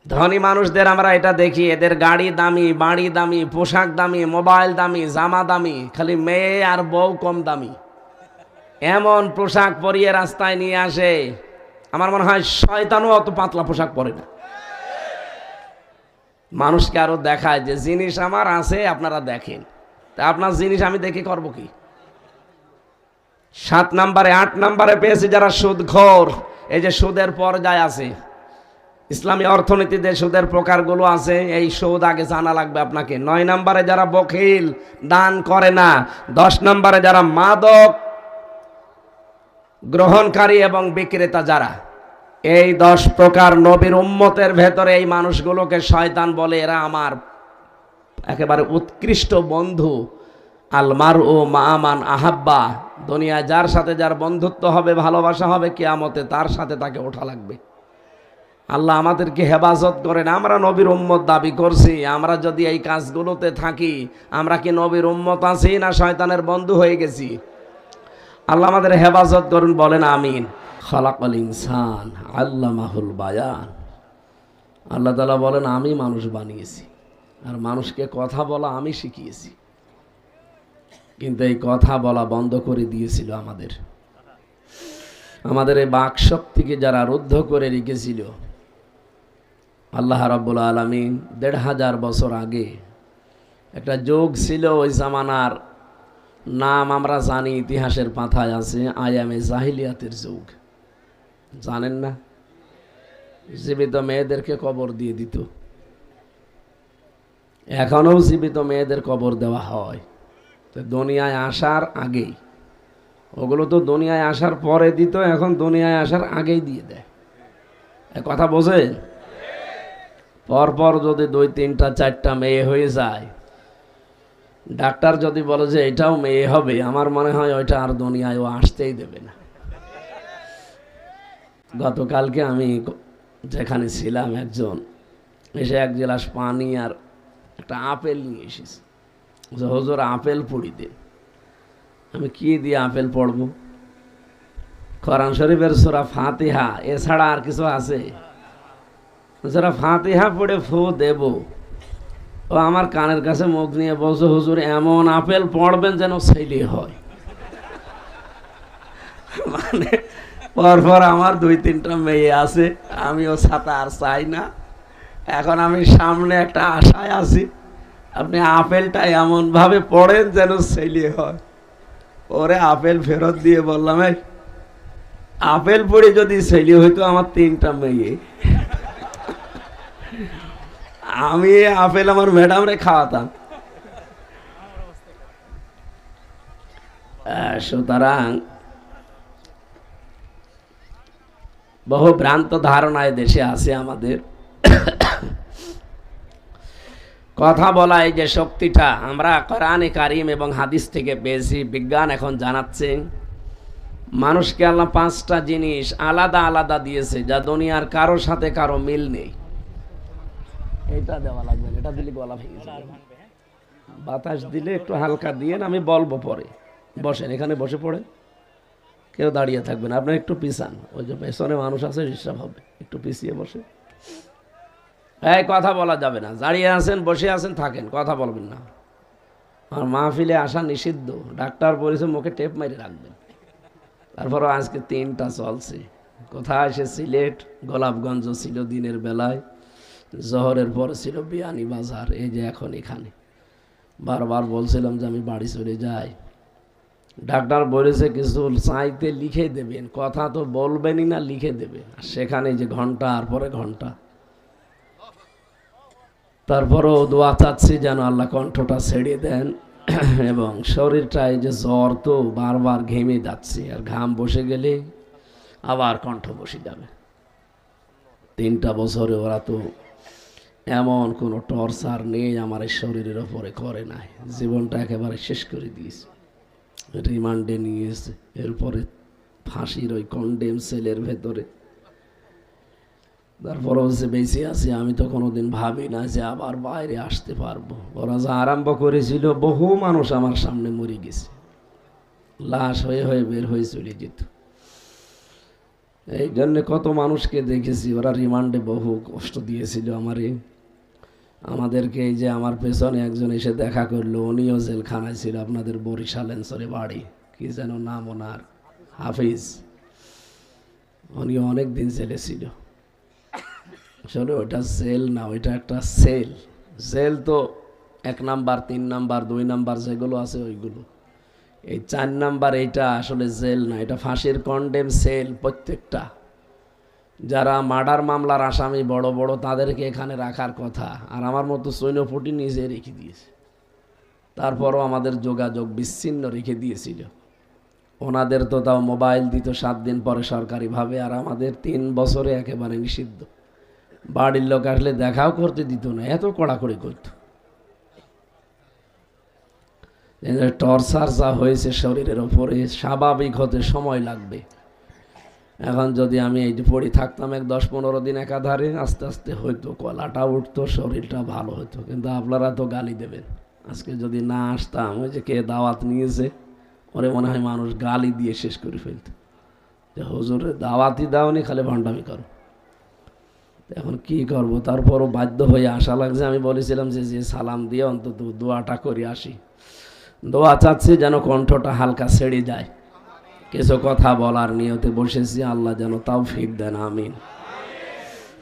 ধনী মানুষদের আমরা এটা দেখি, এদের গাড়ি দামি, বাড়ি দামি, পোশাক দামি, মোবাইল দামি, জামা দামি, খালি মেয়ে আর বউ কম দামি। এমন পোশাক পরিয়ে রাস্তায় নিয়ে আসে, আমার মনে হয় শয়তানও অত পাতলা পোশাক পরে না। মানুষকে আরো দেখায় যে জিনিস আমার আছে, আপনারা দেখেন। তা আপনার জিনিস আমি দেখে করব কি? 7 নম্বরে 8 নম্বরে পেয়েছি যারা সুদখোর। এই যে সুদের পর্যায় আছে, ইসলামী অর্থনীতিতে সুদের প্রকারগুলো আছে, এই সুদ আগে জানা লাগবে আপনাকে। 9 নম্বরে যারা বখিল, দান করে না। 10 নম্বরে যারা মাদক গ্রহণকারী এবং বিক্রেতা যারা, এই 10 প্রকার নবীর উম্মতের ভেতরে এই মানুষগুলোকে শয়তান বলে এরা আমার একেবারে উৎকৃষ্ট বন্ধু। আলমার ও মান আহাব্বা, দুনিয়ায় যার সাথে যার বন্ধুত্ব হবে, ভালোবাসা হবে, কিয়ামতে তার সাথে তাকে ওঠা লাগবে। আল্লাহ আমাদেরকে হেফাজত করেন। আমরা নবীর উম্মত দাবি করছি, আমরা যদি এই কাজগুলোতে থাকি, আমরা কি নবীর উম্মত আছি না শয়তানের বন্ধু হয়ে গেছি? আল্লাহ আমাদের হেফাজত করুন, বলেন আমিন। খালাকাল ইনসান আল্লামাহুল বায়ান। আল্লাহ তাআলা বলেন আমি মানুষ বানিয়েছি আর মানুষকে কথা বলা আমি শিখিয়েছি। কিন্তু এই কথা বলা বন্ধ করে দিয়েছিল আমাদের এই বাক শক্তিকে যারা রুদ্ধ করে রেখেছিল। আল্লাহ রাব্বুল আলামিন ১৫০০ বছর আগে একটা যুগ ছিল, ওই জামানার নাম আমরা জানি, ইতিহাসের পাতায় আছে, আয়ামে জাহিলিয়াতের যুগ। জানেন না? জীবিত মেয়েদেরকে কবর দিয়ে দিত। এখনো জীবিত মেয়েদের কবর দেওয়া হয়। তো দুনিয়ায় আসার আগেই, ওগুলো তো দুনিয়ায় আসার পরে দিত, এখন দুনিয়ায় আসার আগেই দিয়ে দেয়। কথা বোঝেন? পরপর যদি 2, 3টা 4টা মেয়ে হয়ে যায়, ডাক্তার যদি বলে যে এটাও মেয়ে হবে, আমার মনে হয় ওইটা আর দুনিয়ায় ও আসতেই দেবে না। গতকালকে আমি যেখানে ছিলাম, একজন এসে 1 গ্লাস পানি আর একটা আপেল নিয়ে এসেছে। হুজুর আপেল পুড়ি দে। আমি কি দিয়ে আপেল পড়বো? কোরআন শরীফের সূরা ফাতিহা এছাড়া আর কিছু আছে? সূরা ফাতিহা পড়ে ফু দেব। ও আমার কানের কাছে মুখ নিয়ে বলছে, হুজুর এমন আপেল পড়বেন যেন ছেলে হয়। মানে পরপর আমার 2-3টা মেয়ে আছে, আমিও ছাতা আর চাই না। এখন আমি সামনে একটা আশায় আছি, আপনি আপেলটা এমন ভাবে পড়েন যেন ছেলে হয়। ওরে আপেল ফেরত দিয়ে বললাম, এই আপেল পড়ে যদি ছেলে হইতো আমার 3টা মেয়ে, আমি আপেল আমার ম্যাডামরে খাওয়াতাম। সুতরাং বহু ভ্রান্ত ধারণায় দেশে আছে আমাদের। কথা বলা এই যে শক্তিটা আমরা কোরআনে কারিম এবং হাদিস থেকে পেয়েছি। বিজ্ঞান এখন জানাচ্ছে মানুষকে আল্লাহ 5টা জিনিস আলাদা আলাদা দিয়েছে, যা দুনিয়ার কারোর সাথে কারো মিল নেই। এটা দেওয়া লাগবে, এটা দিলে গলা ভেঙে যাবে। বাতাস দিলে একটু হালকা দিয়ে, আমি বলবো পরে। বসেন, এখানে বসে পড়েন, কেউ দাঁড়িয়ে থাকবেন। আপনার একটু পিছান, ওই যে পেছনে মানুষ আছে ডিস্টার্ব হবে, একটু পিছিয়ে বসে। এই কথা বলা যাবে না, দাঁড়িয়ে আছেন, বসে আছেন, থাকেন, কথা বলবেন না। আর মাহফিলে আসা নিষিদ্ধ, ডাক্তার বলেছে মুখে টেপ মেরে রাখবেন। তারপরও আজকে 3টা চলছে। কোথায় সে সিলেট, গোলাপগঞ্জ ছিল দিনের বেলায়, জহরের পরে ছিল বিয়ানী বাজার, এই যে এখন এখানে। বারবার বলছিলাম যে আমি বাড়ি চলে যাই। ডাক্তার বলেছে কিছু চাইতে লিখে দেবেন, কথা তো বলবেনই না, লিখে দেবে। আর সেখানে যে ঘন্টার পরে ঘন্টা। তারপরও দোয়া চাচ্ছি যেন আল্লাহ কণ্ঠটা ছেড়ে দেন, এবং শরীরটা এই যে জ্বর, তো বারবার ঘেমে যাচ্ছে, আর ঘাম বসে গেলে আবার কণ্ঠ বসে যাবে। 3টা বছরে ওরা তো এমন কোনো টর্চার নেই আমার এই শরীরের ওপরে করে নাই। জীবনটা একেবারে শেষ করে দিয়েছে। রিমান্ডে নিয়েছে, এরপরে ফাঁসির ওই কন্ডেম সেলের ভেতরে। তারপরেও যে বেঁচে আছি, আমি তো কোনোদিন ভাবি না যে আবার বাইরে আসতে পারবো। ওরা যা আরম্ভ করেছিল, বহু মানুষ আমার সামনে মরে গেছে, লাশ হয়ে হয়ে বের হয়ে চলে যেত। এই জন্য কত মানুষকে দেখেছি, ওরা রিমান্ডে বহু কষ্ট দিয়েছিল আমাদেরকে। এই যে আমার পেছনে একজন এসে দেখা করলো, উনিও জেলখানায় ছিল, আপনাদের বরিশাল এনসরে বাড়ি, কি যেন নাম ওনার, হাফিজ, উনি অনেক দিন জেলে ছিল। আসলে ওইটা জেল না, ওইটা একটা সেল। জেল তো 1 নাম্বার, 3 নাম্বার, 2 নাম্বার যেগুলো আছে ওইগুলো। এই 4 নাম্বার এইটা আসলে জেল না, এটা ফাঁসির কন্ডেম সেল। প্রত্যেকটা যারা মার্ডার মামলার আসামি বড় বড় তাদেরকে এখানে রাখার কথা, আর আমার মতো সৈন্যপুটি নিজে রেখে দিয়েছে। তারপরও আমাদের যোগাযোগ বিচ্ছিন্ন রেখে দিয়েছিল। ওনাদের তো তাও মোবাইল দিত 7 দিন পরে সরকারিভাবে, আর আমাদের 3 বছরে একেবারে নিষিদ্ধ। বাড়ির লোক আসলে দেখাও করতে দিত না, এত কড়াকড়ি করত। টর্চার যা হয়েছে শরীরের ওপরে, স্বাভাবিক হতে সময় লাগবে। এখন যদি আমি এই পড়ে থাকতাম 10-15 দিন একাধারে, আস্তে আস্তে হয়তো কলাটা উঠতো, শরীরটা ভালো হতো। কিন্তু আপনারা তো গালি দেবেন। আজকে যদি না আসতাম, ওই যে কে দাওয়াত নিয়েছে ওরে মনে হয় মানুষ গালি দিয়ে শেষ করে ফেলত, যে হুজুরের দাওয়াতই দাওনি, খালি ভণ্ডামি করো। এখন কি করব, তারপরও বাধ্য হয়ে আসা লাগছে। আমি বলেছিলাম যে সালাম দিয়ে অন্তত দোয়াটা করে আসি। দোয়া চাচ্ছি যেন কণ্ঠটা হালকা ছেড়ে যায়, কিছু কথা বলার নিয়তে বসেছি। আল্লাহ যেন তৌফিক দেন, আমিন।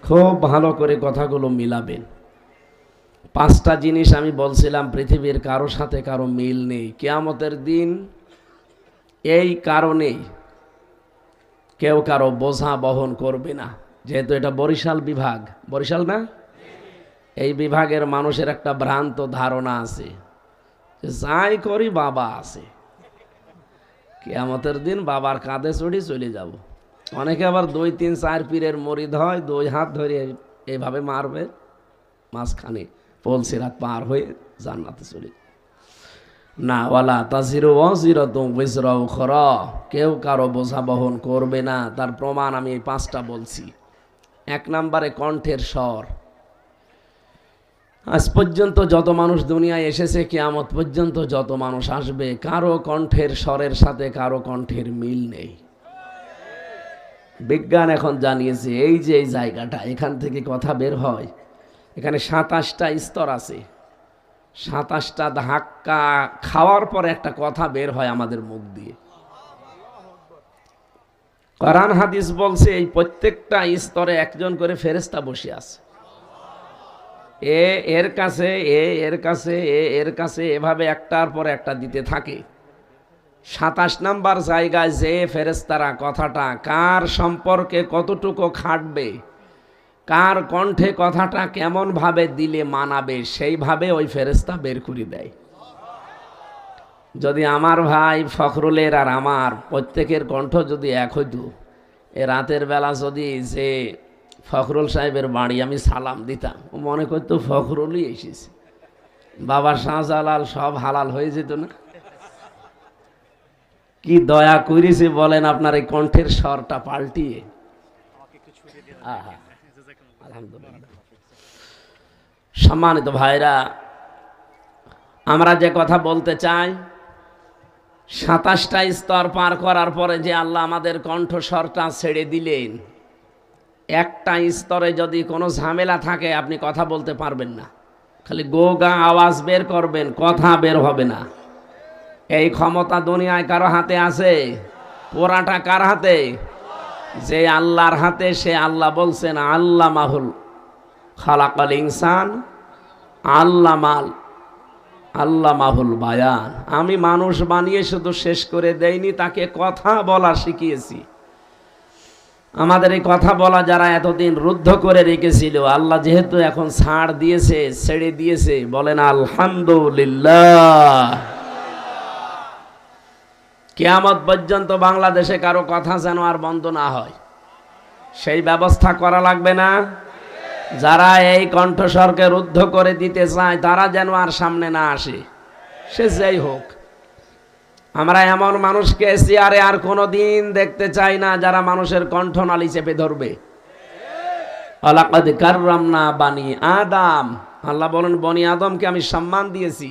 খুব ভালো করে কথাগুলো মিলাবেন। 5টা জিনিস আমি বলছিলাম পৃথিবীর কারো সাথে কারো মিল নেই কিয়ামতের দিন। এই কারণেই কেউ কারো বোঝা বহন করবে না। যেহেতু এটা বরিশাল বিভাগ, বরিশাল না, এই বিভাগের মানুষের একটা ভ্রান্ত ধারণা আছে, যাই করি বাবা আছে, কিয়ামতের দিন বাবার কাঁধে চড়ি চলে যাব। অনেকে আবার 2-3-4 পীরের মরিদ হয়, 2 হাত ধরে এইভাবে মারবে, মাঝখানে পলসিরাত পার হয়ে জান্নাতে চলে না। ওয়ালা তাজিরু ওয়াজিরাতুন বিজরা উখরা, কেউ কারো বোঝা বহন করবে না। তার প্রমাণ আমি এই 5টা বলছি। 1 নম্বরে কণ্ঠের স্বর। আজ পর্যন্ত যত মানুষ দুনিয়ায় এসেছে, কিয়ামত পর্যন্ত যত মানুষ আসবে, কারো কণ্ঠের স্বরের সাথে কারো কণ্ঠের মিল নেই। বিজ্ঞান এখন জানিয়েছে এই যে এই জায়গাটা, এখান থেকে কথা বের হয়, এখানে 27টা স্তর আছে। 27টা ধাক্কা খাওয়ার পরে একটা কথা বের হয় আমাদের মুখ দিয়ে। কোরআন হাদিস বলছে এই প্রত্যেকটা স্তরে একজন করে ফেরেশতা বসে আছে। এর কাছে, এর কাছে, এর কাছে, এভাবে একটার পর একটা দিতে থাকে। 27 নাম্বার জায়গায় যে ফেরেশতারা কথাটা কার সম্পর্কে কতটুকু খাটবে, কার কণ্ঠে কথাটা কেমন ভাবে দিলে মানাবে, সেইভাবে ওই ফেরেশতা বের করে দেয়। যদি আমার ভাই ফখরুলের আর আমার প্রত্যেকের কণ্ঠ যদি এক হইতো, এ রাতের বেলা যদি যে ফখরুল সাহেবের বাড়ি আমি সালাম দিতাম, ও মনে করতো ফখরুলই এসেছে, বাবা শাহজালাল সব হালাল হয়ে যেত না? কি দয়া করেছে বলেন আপনার এই কণ্ঠের স্বরটা পাল্টিয়ে। আলহামদুলিল্লাহ। সম্মানিত ভাইরা, আমরা যে কথা বলতে চাই, 27টা স্তর পার করার পরে যে আল্লাহ আমাদের কণ্ঠস্বরটা ছেড়ে দিলেন, একটা স্তরে যদি কোনো ঝামেলা থাকে আপনি কথা বলতে পারবেন না, খালি গো গা আওয়াজ বের করবেন, কথা বের হবে না। এই ক্ষমতা দুনিয়ায় কারো হাতে আছে? পোড়াটা কার হাতে? যে আল্লাহর হাতে, সে আল্লাহ বলছেন আল্লামাহুল খালাকাল ইনসান আল্লামাহুল বায়ান। আমি মানুষ বানিয়ে শুধু শেষ করে দেইনি, তাকে কথা বলা শিখিয়েছি। আমাদের এই কথা বলা যারা এতদিন রুদ্ধ করে রেখেছিল, আল্লাহ যেহেতু এখন ছাড় দিয়েছে, ছেড়ে দিয়েছে, বলেন আলহামদুলিল্লাহ। কিয়ামত পর্যন্ত বাংলাদেশে কারো কথা যেন আর বন্ধ না হয়, সেই ব্যবস্থা করা লাগবে না? যারা এই কণ্ঠস্বরকে রুদ্ধ করে দিতে চায় তারা যেন আর সামনে না আসে, সে যেই হোক। আমরা এমন মানুষকে চেয়ারে আর কোনো দিন দেখতে চাই না যারা মানুষের কণ্ঠনালী চেপে ধরবে। ওয়ালাকাদ কাররামনা বানি আদম, আল্লাহ বলেন বনি আদমকে আমি সম্মান দিয়েছি।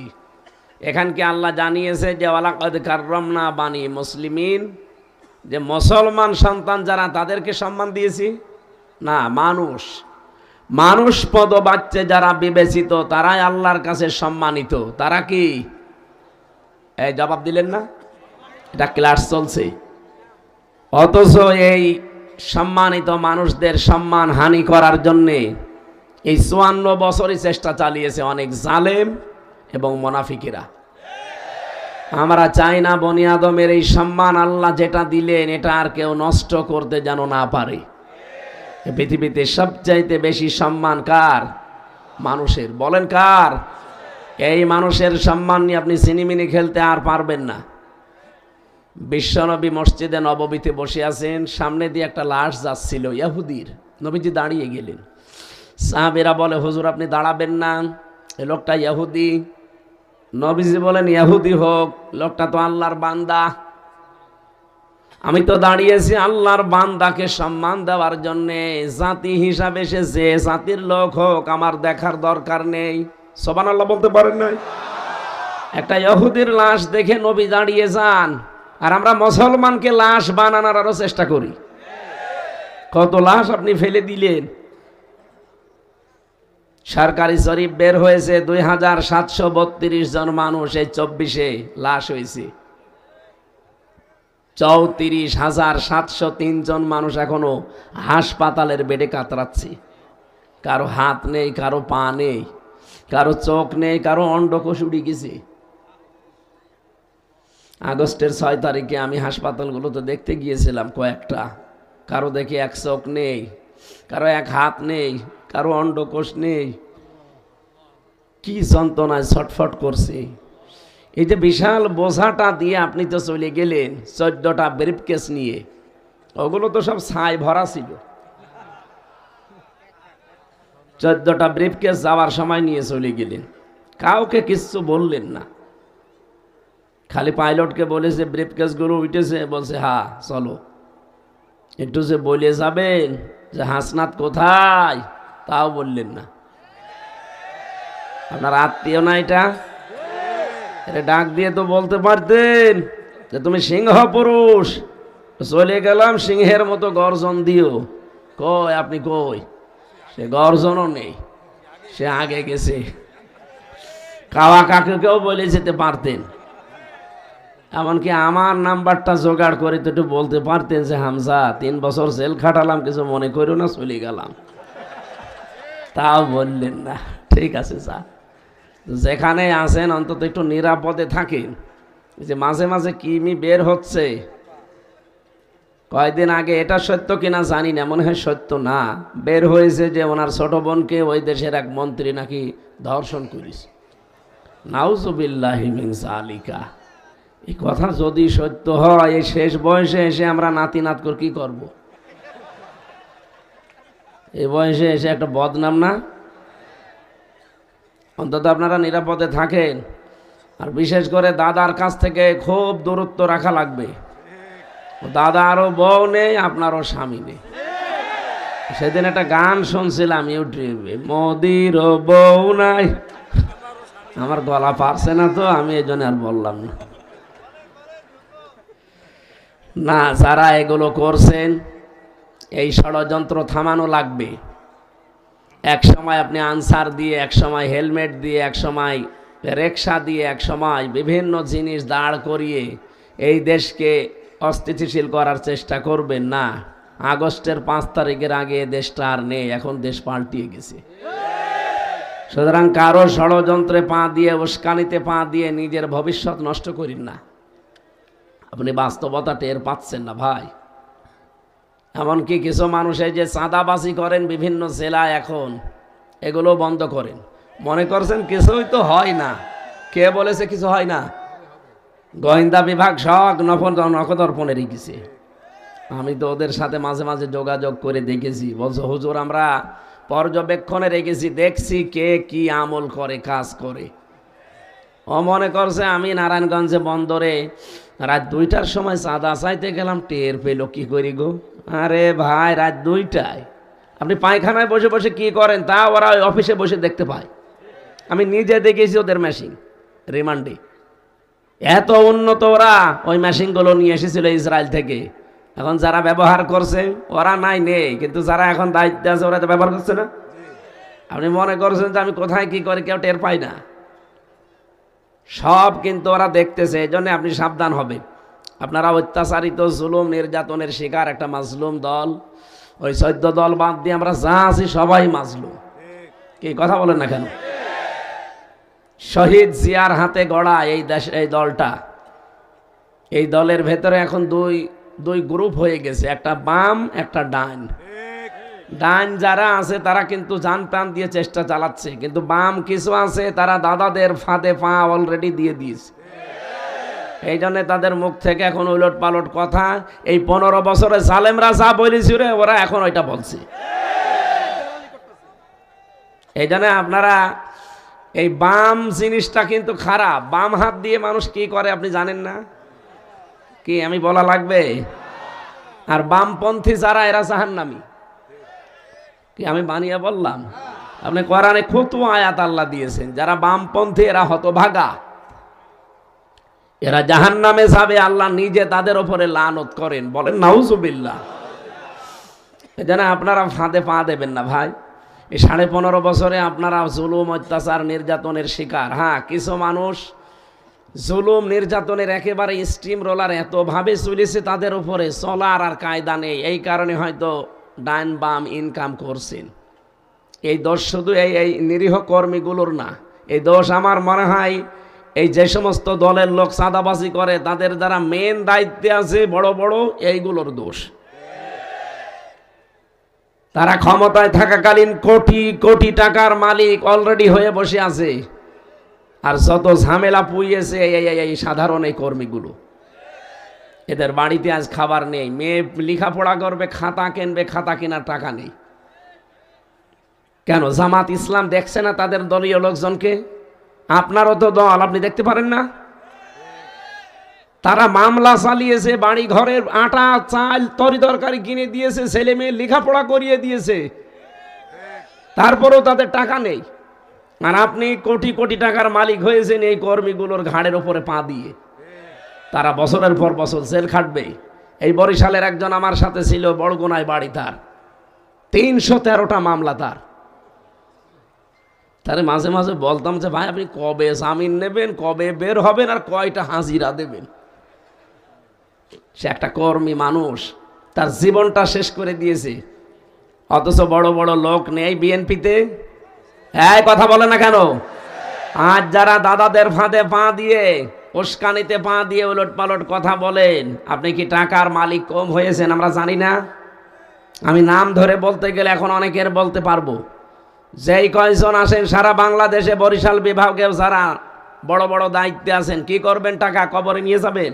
এখানকে আল্লাহ জানিয়েছে যে ওয়ালাকাদ কাররামনা বানি মুসলিমিন, যে মুসলমান সন্তান যারা তাদেরকে সম্মান দিয়েছি না, মানুষ পদবাচ্চে যারা বিবেচিত তারাই আল্লাহর কাছে সম্মানিত। তারা কি? এই জবাব দিলেন না? এটা ক্লাস চলছে, অথচ এই সম্মানিত মানুষদের সম্মান হানি করার জন্যে এই ৫৪ বছরই চেষ্টা চালিয়েছে অনেক জালেম এবং মুনাফিকেরা। আমরা চাই না বনি আদমের এই সম্মান আল্লাহ যেটা দিলেন এটা আর কেউ নষ্ট করতে যেন না পারে। পৃথিবীতে সবচাইতে বেশি সম্মান কার? মানুষের। বলেন কার? এই মানুষের সম্মান নিয়ে আপনি সিনেমিনি খেলতে আর পারবেন না। বিশ্বনবী মসজিদে নববীতে বসে আছেন, সামনে দিয়ে একটা লাশ যাচ্ছিল ইহুদির। নবীজি দাঁড়িয়ে গেলেন। সাহাবীরা বলে, হুজুর আপনি দাঁড়াবেন না, এই লোকটা ইহুদি। নবীজি বলেন, ইহুদি হোক, লোকটা তো আল্লাহর বান্দা। আমি তো দাঁড়িয়েছি আল্লাহর বান্দাকে সম্মান দেওয়ার জন্যে। জাতি হিসাবে সে যে জাতির লোক হোক আমার দেখার দরকার নেই। সুবহানাল্লাহ বলতে পারেন নাই? একটা ইহুদির লাশ দেখে নবী দাঁড়িয়ে যান, আর আমরা মুসলমানকে লাশ বানানোর আরো চেষ্টা করি। কত লাশ আপনি ফেলে দিলেন। সরকারি জরিপ বের হয়েছে ২৭৩২ জন মানুষ এই ২৪-এ লাশ হয়েছে। ৩৪,৭০৩ জন মানুষ এখনো হাসপাতালের বেডে কাতরাচ্ছে। কারো হাত নেই, কারো পা নেই, কারো চোখ নেই, কারো অন্ডকোষ উড়ে গেছে। আগস্টের ৬ তারিখে আমি হাসপাতালগুলোতে দেখতে গিয়েছিলাম কয়েকটা। কারো দেখে এক চোখ নেই, কারো এক হাত নেই, কারো অন্ডকোষ নেই। কি যন্ত্রণায় ছটফট করছে। এই যে বিশাল বোঝাটা দিয়ে আপনি তো চলে গেলেন ১৪টা ব্রিফকেস নিয়ে, ওগুলো তো সব ছাই ভরা ছিল। ১৪টা ব্রিফকেস যাওয়ার সময় নিয়ে চলে গেলেন, কাউকে কিচ্ছু বললেন না। খালি পাইলটকে বলেছে ব্রিফকেসগুলো উঠেছে, বলছে হ্যাঁ চলো। একটু যে বলে যাবেন যে হাসনাত কোথায়, তাও বললেন না। আপনার আত্মীয় না এটা? এটা ডাক দিয়ে তো বলতে পারতেন যে তুমি সিংহ পুরুষ, চলে গেলাম সিংহের মতো গর্জন দিও। কই আপনি কই? সে গর্জনও নেই, সে আগে গেছে। কাওয়া কাকুকেও বলে যেতে পারতেন। এমনকি আমার নাম্বারটা জোগাড় করে তো একটু বলতে পারতেন যে হামজা ৩ বছর জেল খাটালাম, কিছু মনে করো না, চলে গেলাম। তাও বললেন না। ঠিক আছে যা, যেখানে আছেন অন্তত একটু নিরাপদে থাকেন। যে মাঝে মাঝে কিমি বের হচ্ছে, কয়েকদিন আগে, এটা সত্য কিনা জানি না, মনে হয় সত্য না, বের হয়েছে যে ওনার ছোট বোনকে ওই দেশের এক মন্ত্রী নাকি ধর্ষণ করেছে। নাউজুবিল্লাহি মিন যালিকা। এই কথা যদি সত্য হয়, এই শেষ বয়সে এসে আমরা নাতি নাত করে কি করব? এই বয়সে এসে একটা বদনাম না? অন্তত আপনারা নিরাপদে থাকেন। আর বিশেষ করে দাদার কাছ থেকে খুব দূরত্ব রাখা লাগবে। দাদা আরও বউ নেই, আপনারও স্বামী নেই। সেদিন একটা গান শুনছিলাম ইউটিউবে, মোদির বউ নাই। আমার গলা পারছে না তো, আমি এই জন্য আর বললাম না। না, যারা এগুলো করছেন এই ষড়যন্ত্র থামানো লাগবে। এক সময় আপনি আনসার দিয়ে, এক সময় হেলমেট দিয়ে, এক সময় রিকশা দিয়ে, এক সময় বিভিন্ন জিনিস দাঁড় করিয়ে এই দেশকে অস্থিতিশীল করার চেষ্টা করবেন না। আগস্টের ৫ তারিখের আগে দেশটা আর নেই, এখন দেশ পাল্টিয়ে গেছে। সুতরাং কারো ষড়যন্ত্রে পা দিয়ে, উস্কানিতে পা দিয়ে নিজের ভবিষ্যৎ নষ্ট করিন না। আপনি বাস্তবতা টের পাচ্ছেন না ভাই। এমনকি কিছু মানুষ এই যে চাঁদাবাজি করেন বিভিন্ন জেলায়, এখন এগুলো বন্ধ করেন। মনে করছেন কিছুই তো হয় না। কে বলেছে কিছু হয় না? গোয়েন্দা বিভাগ সব নখদর্পণে রেখেছে। আমি তো ওদের সাথে মাঝে মাঝে যোগাযোগ করে দেখেছি। বলছো হুজুর আমরা পর্যবেক্ষণে রেখেছি, দেখছি কে কি আমল করে, কাজ করে। ও মনে করছে আমি নারায়ণগঞ্জে বন্দরে রাত ২টার সময় চাঁদা চাইতে গেলাম, টের পেল কি করি গো? আরে ভাই, রাত ২টায় আপনি পায়খানায় বসে বসে কি করেন তা ওরা ওই অফিসে বসে দেখতে পায়। আমি নিজে দেখেছি ওদের মেশিন রিমান্ডে। এত উন্নত ওরা ওই মেশিনগুলো নিয়ে এসেছিল ইসরায়েল থেকে। এখন যারা ব্যবহার করছে ওরা নাই নেই, কিন্তু যারা এখন দায়িত্বে আছে ওরা তো ব্যবহার করছে না। আপনি মনে করছেন যে আমি কোথায় কি করে কেউ টের পাই না? সব কিন্তু ওরা দেখতেছে। এই জন্য আপনি সাবধান হবেন। আপনারা অত্যাচারিত জুলুম নির্যাতনের শিকার একটা মাজলুম দল, ওই 14 দল বাদ দিয়ে আমরা যা আছি সবাই মাজলুম। কি কথা বলেন না কেন? শহীদ জিয়ার হাতে গড়া এই দেশ, এই দলটা, এই দলের ভেতরে এখন দুই গ্রুপ হয়ে গেছে, একটা বাম একটা ডান। ডান যারা আছে তারা কিন্তু জান প্রাণ দিয়ে চেষ্টা চালাচ্ছে, কিন্তু বাম কিছু আছে তারা দাদাদের ফাঁদে পা অলরেডি দিয়ে দিয়েছে। এই জন্য তাদের মুখ থেকে এখন উলট পালট কথা, এই 15 বছরে জালেমরা যা বলেছিল ওরা এখন ওইটা বলছে। এই জন্য আপনারা এই বাম জিনিসটা কিন্তু খারাপ। বাম হাত দিয়ে মানুষ কি করে আপনি জানেন না? কি আমি বলা লাগবে? আর বামপন্থী যারা এরা জাহান্নামী। কি আমি বানিয়ে বললাম? আপনি কোরআনে কত আয়াত আল্লাহ দিয়েছেন, যারা বামপন্থী এরা হতভাগা, এরা জাহান্নামে যাবে, আল্লাহ নিজে তাদের উপরে লানত করেন। বলেন নাউজুবিল্লাহ। এজন্য আপনারা ফাঁদে পা দেবেন না ভাই। এই 15.5 বছরে আপনারা জুলুম অত্যাচার নির্যাতনের শিকার। হ্যাঁ, কিছু মানুষ জুলুম নির্যাতনের একেবারে স্টিম রোলার এতভাবে চলেছে, তাদের উপরে চলার আর কায়দা নেই। এই কারণে হয়তো ডান বাম ইনকাম করছেন। এই দোষ শুধু এই নিরীহ কর্মীগুলোর না, এই দোষ আমার মনে হয় এই যে সমস্ত দলের লোক চাঁদাবাজি করে তাদের যারা মেন দায়িত্বে আছে বড় বড়, এইগুলোর দোষ। তারা ক্ষমতায় থাকাকালীন কোটি কোটি টাকার মালিক অলরেডি হয়ে বসে আছে, আর যত ঝামেলা পুইয়েছে এই সাধারণ এই কর্মীগুলো। এদের বাড়িতে আজ খাবার নেই, মেয়ে লেখাপড়া করবে, খাতা কিনবে, খাতা কেনার টাকা নেই। কেন? জামাত ইসলাম দেখছে না তাদের দলীয় লোকজনকে? আপনারও তো দল, আপনি দেখতে পারেন না? তারা মামলা চালিয়েছে, বাড়ি ঘরের আটা চাল তরি তরকারি কিনে দিয়েছে, ছেলে মেয়ে লেখাপড়া করিয়ে দিয়েছে, তারপরেও তাদের টাকা নেই। আর আপনি কোটি কোটি টাকার মালিক হয়েছেন এই কর্মীগুলোর ঘাড়ের ওপরে পা দিয়ে। তারা বছরের পর বছর জেল খাটবে। এই বরিশালের একজন আমার সাথে ছিল, বড়গুনায় বাড়ি তার, 313টা মামলা তার। তারে মাঝে মাঝে বলতাম যে ভাই আপনি কবে জামিন নেবেন, কবে বের হবেন, আর কয়টা হাজিরা দেবেন? সে একটা কর্মী মানুষ, তার জীবনটা শেষ করে দিয়েছে, অথচ বড় বড় লোক নেই বিএনপিতে। এই কথা বলে না কেন? আজ যারা দাদাদের ফাঁদে পা দিয়ে, উস্কানিতে পা দিয়ে উলট পালট কথা বলেন, আপনি কি টাকার মালিক কম হয়েছেন আমরা জানি না? আমি নাম ধরে বলতে গেলে এখন অনেকের বলতে পারবো। যেই কয়জন আসেন সারা বাংলাদেশে, বরিশাল বিভাগেও যারা বড় বড় দায়িত্বে আছেন, কি করবেন? টাকা কবরে নিয়ে যাবেন?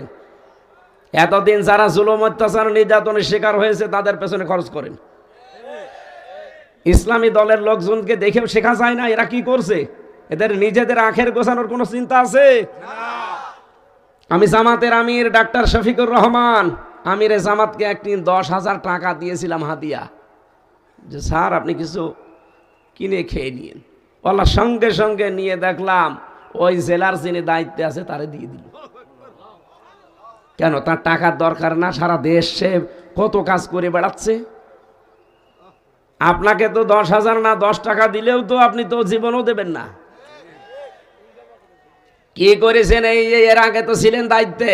এতদিন যারা জুলুম অত্যাচার নির্যাতনের শিকার হয়েছে তাদের পেছনে খরচ করেন। ইসলামী দলের লোকজনকে দেখেও শেখা যায় না এরা কি করছে। এদের নিজেদের আখের গোছানোর কোনো চিন্তা আছে? আমি জামাতের আমির ডাক্তার শফিকুর রহমান, আমিরে জামাতকে একদিন 10,000 টাকা দিয়েছিলাম হাদিয়া, যে স্যার আপনি কিছু কিনে খেয়ে নিন। বলা সঙ্গে সঙ্গে নিয়ে দেখলাম ওই জেলার যিনি দায়িত্বে আছে তারে দিয়ে দিল। কেন? তার টাকার দরকার না? সারা দেশ সে কত কাজ করে বেড়াচ্ছে। আপনাকে তো 10,000 না 10 টাকা দিলেও তো আপনি তো জীবনও দেবেন না। কি করেছেন? এর আগে তো ছিলেন দায়িত্বে,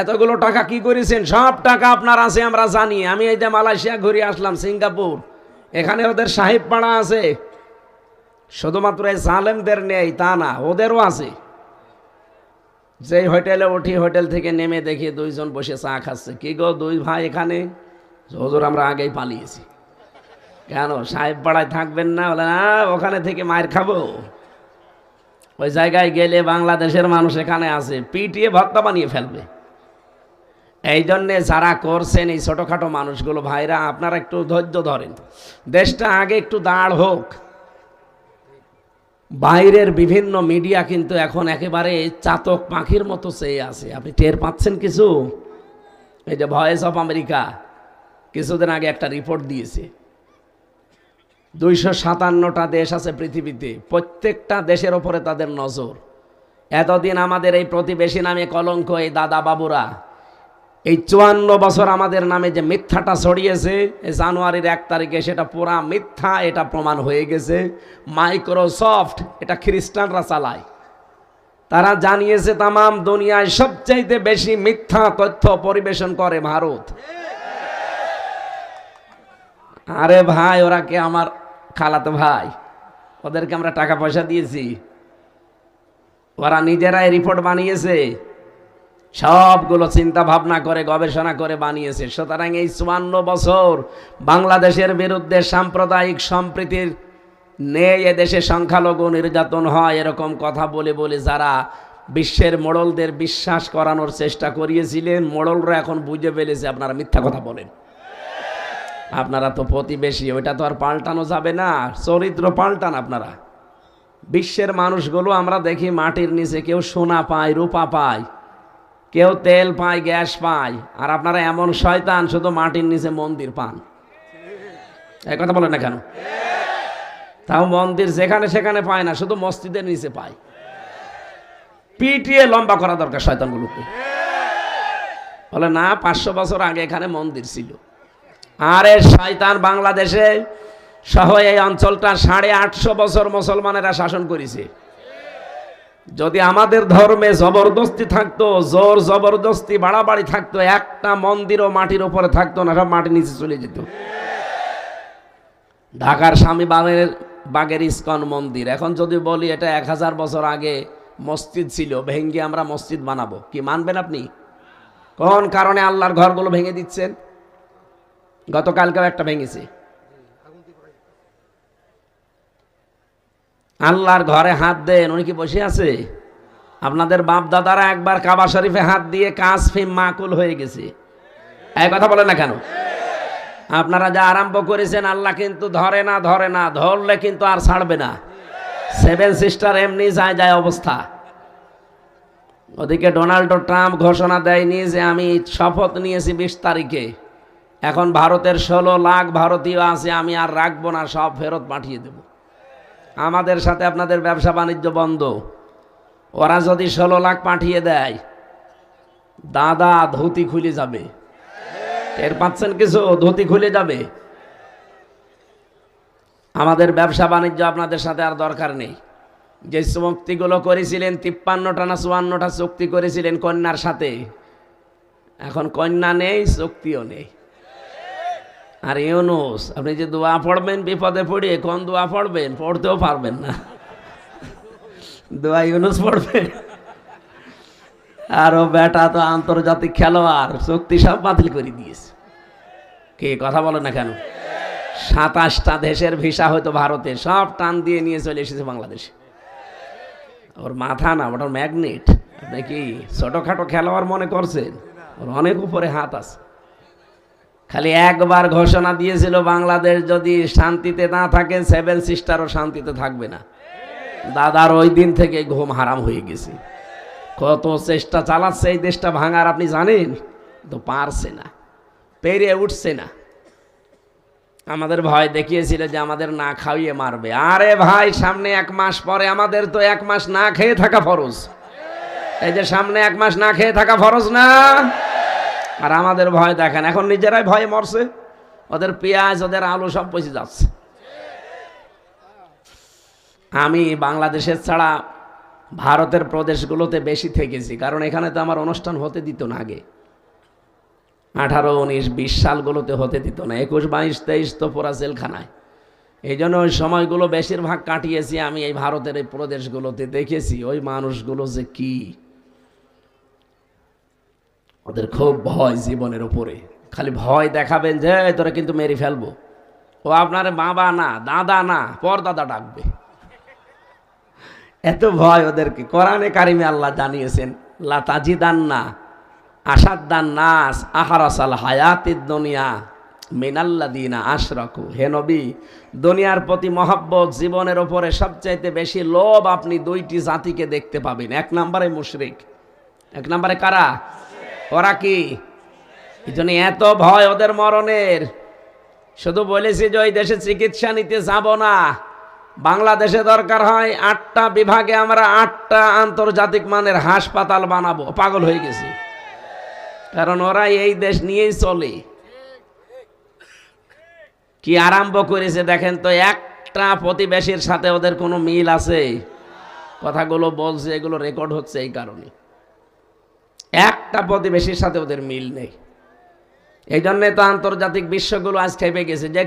এতগুলো টাকা কি করেছেন? সব টাকা আপনার আছে আমরা জানি। আমি এই যে মালয়েশিয়া ঘুরে আসলাম, সিঙ্গাপুর, এখানে ওদের সাহেব পাড়া আছে। শুধুমাত্র এই জালেমদের নেই তা না, ওদেরও আছে। যেই হোটেলে উঠি, হোটেল থেকে নেমে দেখি 2 জন বসে চা খাচ্ছে। কি গো 2 ভাই এখানে? হুজুর আমরা আগেই পালিয়েছি। কেন? সাহেব পাড়ায় থাকবেন না? বলে না, ওখানে থেকে মায়ের খাবো। ওই জায়গায় গেলে বাংলাদেশের মানুষ এখানে আছে, পিটিয়ে ভর্তা বানিয়ে ফেলবে। এই জন্যে যারা করছেন এই ছোটোখাটো মানুষগুলো, ভাইরা আপনারা একটু ধৈর্য ধরেন, দেশটা আগে একটু দাঁড় হোক। বাইরের বিভিন্ন মিডিয়া কিন্তু এখন একেবারে চাতক পাখির মতো চেয়ে আছে। আপনি টের পাচ্ছেন কিছু? এই যে ভয়েস অফ আমেরিকা কিছুদিন আগে একটা রিপোর্ট দিয়েছে, 257টা দেশ আছে পৃথিবীতে, প্রত্যেকটা দেশের ওপরে তাদের নজর। এতদিন আমাদের এই প্রতিবেশী নামে কলঙ্ক, এই দাদা বাবুরা এই 54 বছর আমাদের নামে যে মিথ্যাটা ছড়িয়েছে, এই জানুয়ারির 1 তারিখে সেটা পুরা মিথ্যা, এটা প্রমাণ হয়ে গেছে। মাইক্রোসফট এটা খ্রিস্টানরা চালায়, তারা জানিয়েছে তামাম দুনিয়ায় সবচাইতে বেশি মিথ্যা তথ্য পরিবেশন করে ভারত। আরে ভাই, ওরা কে আমার খালাতো ভাই? ওদেরকে আমরা টাকা পয়সা দিয়েছি? ওরা নিজেরাই রিপোর্ট বানিয়েছে, সবগুলো চিন্তা ভাবনা করে গবেষণা করে বানিয়েছে। সুতরাং এই 54 বছর বাংলাদেশের বিরুদ্ধে সাম্প্রদায়িক সম্প্রীতির নেই, এদেশে সংখ্যালঘু নির্যাতন হয় এরকম কথা বলে বলে যারা বিশ্বের মোড়লদের বিশ্বাস করানোর চেষ্টা করিয়েছিলেন, মোড়লরা এখন বুঝে ফেলেছে আপনারা মিথ্যা কথা বলেন। আপনারা তো প্রতিবেশী, ওইটা তো আর পাল্টানো যাবে না, চরিত্র পাল্টান আপনারা। বিশ্বের মানুষগুলো আমরা দেখি মাটির নিচে কেউ সোনা পায়, রূপা পায়, কেউ তেল পায়, গ্যাস পায়, আর আপনারা এমন শয়তান শুধু মাটির নিচে মন্দির পান। এই কথা বলেন না কেন? তাও মন্দির যেখানে সেখানে পায় না, শুধু মসজিদের নিচে পায়। পিটিয়ে লম্বা করা দরকার শয়তানগুলোকে। বলে না, 500 বছর আগে এখানে মন্দির ছিল। আরে শয়তান বাংলাদেশে সহ এই অঞ্চলটা 850 বছর মুসলমানেরা শাসন করেছে। যদি আমাদের ধর্মে জবরদস্তি থাকতো, জোর জবরদস্তি বাড়াবাড়ি থাকতো, একটা মন্দিরও মাটির উপরে থাকতো না, সব মাটির নিচে চলে যেত। ঢাকার স্বামী বাগের ইস্কন মন্দির, এখন যদি বলি এটা 1000 বছর আগে মসজিদ ছিল, ভেঙ্গে আমরা মসজিদ বানাবো, কি মানবেন আপনি? কোন কারণে আল্লাহর ঘরগুলো ভেঙে দিচ্ছেন? গতকালকেও একটা ভেঙেছে। আল্লাহর ঘরে হাত দেন, উনি কি বসে আছে? আপনাদের বাপ দাদারা একবার কাবা শরীফে হাত দিয়ে কাজ ফিম মাকুল হয়ে গেছে। এই কথা বলে না কেন? আপনারা যা আরম্ভ করেছেন আল্লাহ কিন্তু ধরে না, ধরলে কিন্তু আর ছাড়বে না। 7 সিস্টার এমনি যায় অবস্থা। ওদিকে ডোনাল্ড ট্রাম্প ঘোষণা দেয়নি যে আমি শপথ নিয়েছি 20 তারিখে, এখন ভারতের 16 লাখ ভারতীয় আছে, আমি আর রাখবো না, সব ফেরত পাঠিয়ে দেব। আমাদের সাথে আপনাদের ব্যবসা বাণিজ্য বন্ধ। ওরা যদি 16 লাখ পাঠিয়ে দেয়, দাদা ধুতি খুলে যাবে। টের পাচ্ছেন কিছু? ধুতি খুলে যাবে। আমাদের ব্যবসা বাণিজ্য আপনাদের সাথে আর দরকার নেই। যে চুক্তিগুলো করেছিলেন, 53টা না 54টা চুক্তি করেছিলেন কন্যার সাথে, এখন কন্যা নেই, চুক্তিও নেই। আর ইউনুস, আপনি যে দোয়া পড়বেন বিপদে পড়ে, কোন দোয়া পড়বেন? পড়তেও পারবেন না। দোয়া ইউনুস পড়বে, আর ও বেটা তো আন্তর্জাতিক খেলোয়াড়, চুক্তি সব বাতিল করে দিয়েছে। কে কথা বলে না কেন? 27টা দেশের ভিসা হয়তো ভারতে, সব টান দিয়ে নিয়ে চলে এসেছে বাংলাদেশে। ওর মাথা না, ওটার ম্যাগনেট। আপনি কি ছোটখাটো খেলোয়াড় মনে করছেন? ওর অনেক উপরে হাত আছে। খালি একবার ঘোষণা দিয়েছিল বাংলাদেশ যদি শান্তিতে না থাকে, 7 সিস্টারও শান্তিতে থাকবে না। দাদার ওই দিন থেকে ঘুম হারাম হয়ে গেছে। কত চেষ্টা চালাচ্ছে এই দেশটা ভাঙার, আপনি জানেন তো? পারছে না, পেরে উঠছে না। আমাদের ভয় দেখিয়েছিল যে আমাদের না খাইয়ে মারবে। আরে ভাই, সামনে 1 মাস পরে আমাদের তো 1 মাস না খেয়ে থাকা ফরজ। এই যে সামনে 1 মাস না খেয়ে থাকা ফরজ না? আর আমাদের ভয় দেখেন, এখন নিজেরাই ভয়ে মরছে। ওদের পেঁয়াজ, ওদের আলু সব পচে যাচ্ছে। আমি বাংলাদেশের ছাড়া ভারতের প্রদেশগুলোতে বেশি থেকেছি, কারণ এখানে তো আমার অনুষ্ঠান হতে দিত না আগে। 18, 19, 20 সালগুলোতে হতে দিত না। 21, 22, 23 তো পুরা জেলখানায়। এই জন্য ওই সময়গুলো বেশিরভাগ কাটিয়েছি আমি এই ভারতের এই প্রদেশগুলোতে। দেখেছি ওই মানুষগুলো যে কি, ওদের খুব ভয় জীবনের উপরে। খালি ভয় দেখাবেন যে তোরা কিন্তু মেরে ফেলবো, ও আপনার বাবা না, দাদা না, পরদাদা ডাকবে। এত ভয় ওদেরকে। কোরআনে কারিমে আল্লাহ জানিয়েছেন, লা তাজিদান্না আসাদ্দান নাস আহারাসাল হায়াতিদ দুনিয়া মিনাল্লাযিনা আশরাকু। হে নবী, দুনিয়ার প্রতি মহব্বত, জীবনের উপরে সবচাইতে বেশি লোভ আপনি 2টি জাতিকে দেখতে পাবেন। 1 নম্বরে মুশরিক। 1 নম্বরে কারা? ওরা কি? এই জন্য এত ভয় ওদের মরণের। শুধু বলেছি যে ওই দেশে চিকিৎসা নিতে যাব না। বাংলাদেশে দরকার হয় 8টা বিভাগে আমরা 8টা আন্তর্জাতিক মানের হাসপাতাল বানাবো। পাগল হয়ে গেছি, কারণ ওরা এই দেশ নিয়েই চলে। কি আরম্ভ করেছে দেখেন তো, একটা প্রতিবেশীর সাথে ওদের কোনো মিল আছে? কথাগুলো বলছে এগুলো রেকর্ড হচ্ছে এই কারণে। একটা প্রতিবেশীর সাথে ওদের মিল নেই। এই জন্যে তো আন্তর্জাতিক বিশ্বগুলো আজ খেপে গেছে যে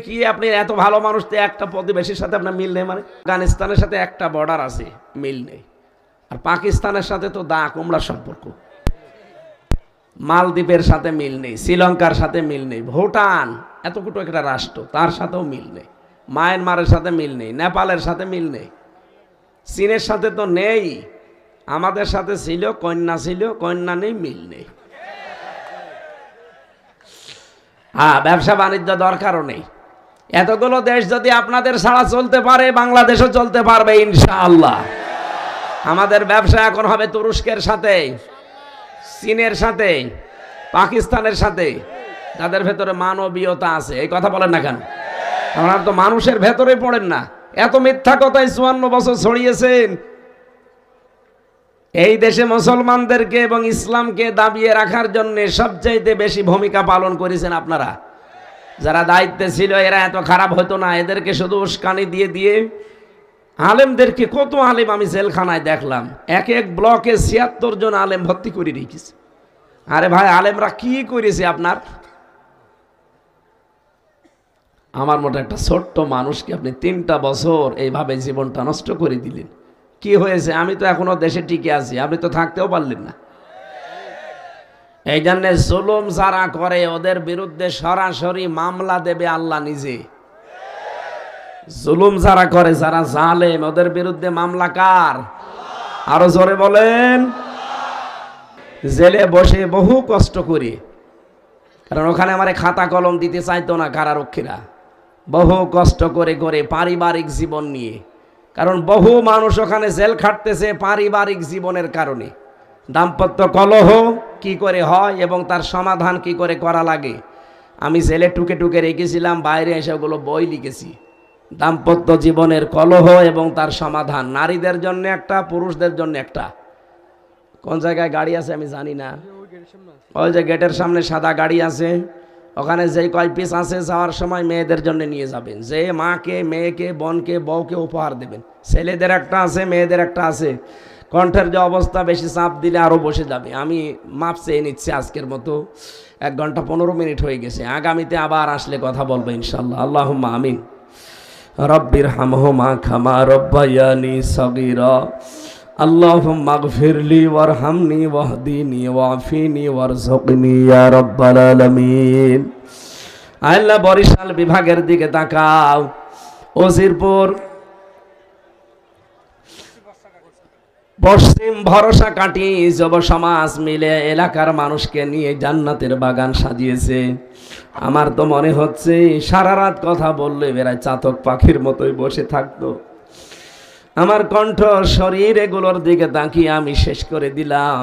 কি আপনি এত ভালো মানুষ, তো একটা প্রতিবেশীর সাথে আপনার মিল নেই। মানে আফগানিস্তানের সাথে একটা বর্ডার আছে, মিল নেই। আর পাকিস্তানের সাথে তো দা কুমড়ার সম্পর্ক। মালদ্বীপের সাথে মিল নেই, শ্রীলঙ্কার সাথে মিল নেই, ভুটান এতটুকু একটা রাষ্ট্র, তার সাথেও মিল নেই। মায়ানমারের সাথে মিল নেই, নেপালের সাথে মিল নেই, চীনের সাথে তো নেই। আমাদের সাথে ছিল, কন্যা নেই, মিল নেই। হ্যাঁ, ব্যবসা বাণিজ্য দরকারও নেই। এতগুলো দেশ যদি আপনাদের ছাড়া চলতে পারে, বাংলাদেশও চলতে পারবে ইনশাআল্লাহ। আমাদের ব্যবসা এখন হবে তুরস্কের সাথে, চীনের সাথে, পাকিস্তানের সাথে, যাদের ভেতরে মানবীয়তা আছে। এই কথা বলেন না কেন? আপনারা তো মানুষের ভেতরে পড়েন না। এত মিথ্যা কথাই 54 বছর ছড়িয়েছেন। এই দেশে মুসলমানদেরকে এবং ইসলামকে দাবিয়ে রাখার জন্য সবচাইতে বেশি ভূমিকা পালন করেছেন আপনারা। যারা দায়িত্বে ছিল এরা এত খারাপ হতো না। এদেরকে শুধু উস্কানি দিয়ে দিয়ে আলেমদেরকে, কত আলেম আমি জেলখানায় দেখলাম, এক এক ব্লকে 76 জন আলেম ভর্তি করে রেখেছে। আরে ভাই, আলেমরা কি করেছে আপনার? আমার মতো একটা ছোট্ট মানুষকে আপনি 3টা বছর এইভাবে জীবনটা নষ্ট করে দিলেন। কি হয়েছে? আমি তো এখনো দেশে টিকে আছি, আপনি তো থাকতেও পারলেন না। এই জন্য জুলুম যারা করে ওদের বিরুদ্ধে সরাসরি মামলা দেবে আল্লাহ নিজে। জুলুম যারা করে, যারা জালেম, ওদের বিরুদ্ধে মামলা কার? আরো জোরে বলেন। জেলে বসে বহু কষ্ট করি, কারণ ওখানে আমার খাতা কলম দিতে চাইতো না কারারক্ষীরা। বহু কষ্ট করে করে পারিবারিক জীবন নিয়ে, কারণ বহু মানুষ ওখানে জেল খাটতেছে পারিবারিক জীবনের কারণে। দাম্পত্য কলহ কি করে হয় এবং তার সমাধান কি করে করা লাগে, আমি জেলে টুকে টুকে রেখেছিলাম, বাইরে এসে ওগুলো বই লিখেছি। দাম্পত্য জীবনের কলহ এবং তার সমাধান, নারীদের জন্য একটা, পুরুষদের জন্য একটা। কোন জায়গায় গাড়ি আছে আমি জানি না, ওই যে গেটের সামনে সাদা গাড়ি আছে, ওখানে যেই কয় পিস আছে যাওয়ার সময় মেয়েদের জন্য নিয়ে যাবেন। যে মাকে, মেয়েকে, বোনকে, বউকে উপহার দেবেন। ছেলেদের একটা আছে, মেয়েদের একটা আছে। কণ্ঠের যে অবস্থা, বেশি চাপ দিলে আরও বসে যাবে। আমি মাপ চেয়ে নিচ্ছি আজকের মতো, 1 ঘন্টা 15 মিনিট হয়ে গেছে। আগামীতে আবার আসলে কথা বলবো ইনশাল্লাহ। আল্লাহুম্মা আমিন। রব্বির হামহুমা কামা রব্বায়ানি সগীরা। আল্লাহুম্মা গফিরলি ওয়ারহামনি ওয়াহদিনি ওয়াফিনি ওয়ারযুকনি ইয়া রাব্বাল আলামিন। আল্লাহ, বরিশাল বিভাগের দিকে তাকাও। ওজিরপুর পশ্চিম ভরসা কাটি যুব সমাজ মিলে এলাকার মানুষকে নিয়ে জান্নাতের বাগান সাজিয়েছে। আমার তো মনে হচ্ছে সারা রাত কথা বললে বেড়ায় চাতক পাখির মতোই বসে থাকতো। আমার কণ্ঠ, শরীর এগুলোর দিকে তাকিয়ে আমি শেষ করে দিলাম।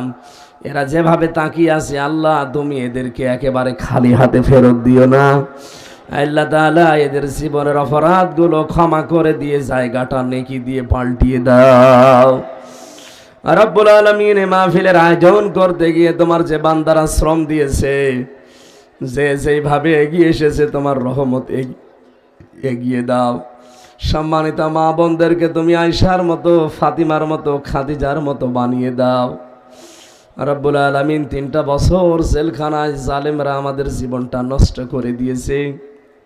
এরা যেভাবে তাকিয়ে আছে, আল্লাহ তুমি এদেরকে একেবারে খালি হাতে ফেরত দিও না। আল্লাহ তাআলা এদের জীবনের অপরাধগুলো ক্ষমা করে দিয়ে জায়গাটা নেকি দিয়ে পাল্টিয়ে দাও। রব্বুল আলামিন, মাহফিলের আয়োজন করতে গিয়ে তোমার যে বান্দারা শ্রম দিয়েছে, যে যেভাবে এগিয়ে এসেছে, তোমার রহমত এগিয়ে দাও। সম্মানিত মা বোনদেরকে তুমি আয়েশার মতো, ফাতিমার মতো, খাদিজার মতো বানিয়ে দাও। রব্বুল আলামিন, 3টা বছর জেলখানায় জালেমরা আমাদের জীবনটা নষ্ট করে দিয়েছে।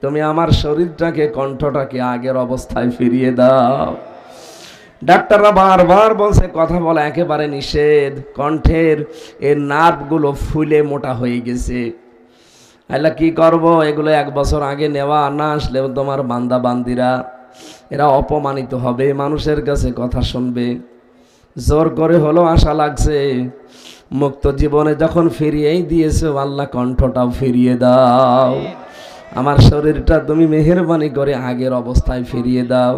তুমি আমার শরীরটাকে, কণ্ঠটাকে আগের অবস্থায় ফিরিয়ে দাও। ডাক্তাররা বারবার বলছে কথা বলা একেবারে নিষেধ, কণ্ঠের এই নার্ভগুলো ফুলে মোটা হয়ে গেছে। আল্লাহ কি করব? এগুলো 1 বছর আগে নেওয়া না আসলেও তোমার বান্দা বান্দিরা এরা অপমানিত হবে, মানুষের কাছে কথা শুনবে। জোর করে হলো আশা লাগছে, মুক্ত জীবনে যখন ফিরিয়েই দিয়েছো আল্লাহ, কণ্ঠটাও ফিরিয়ে দাও। আমার শরীরটা তুমি মেহেরবানি করে আগের অবস্থায় ফিরিয়ে দাও।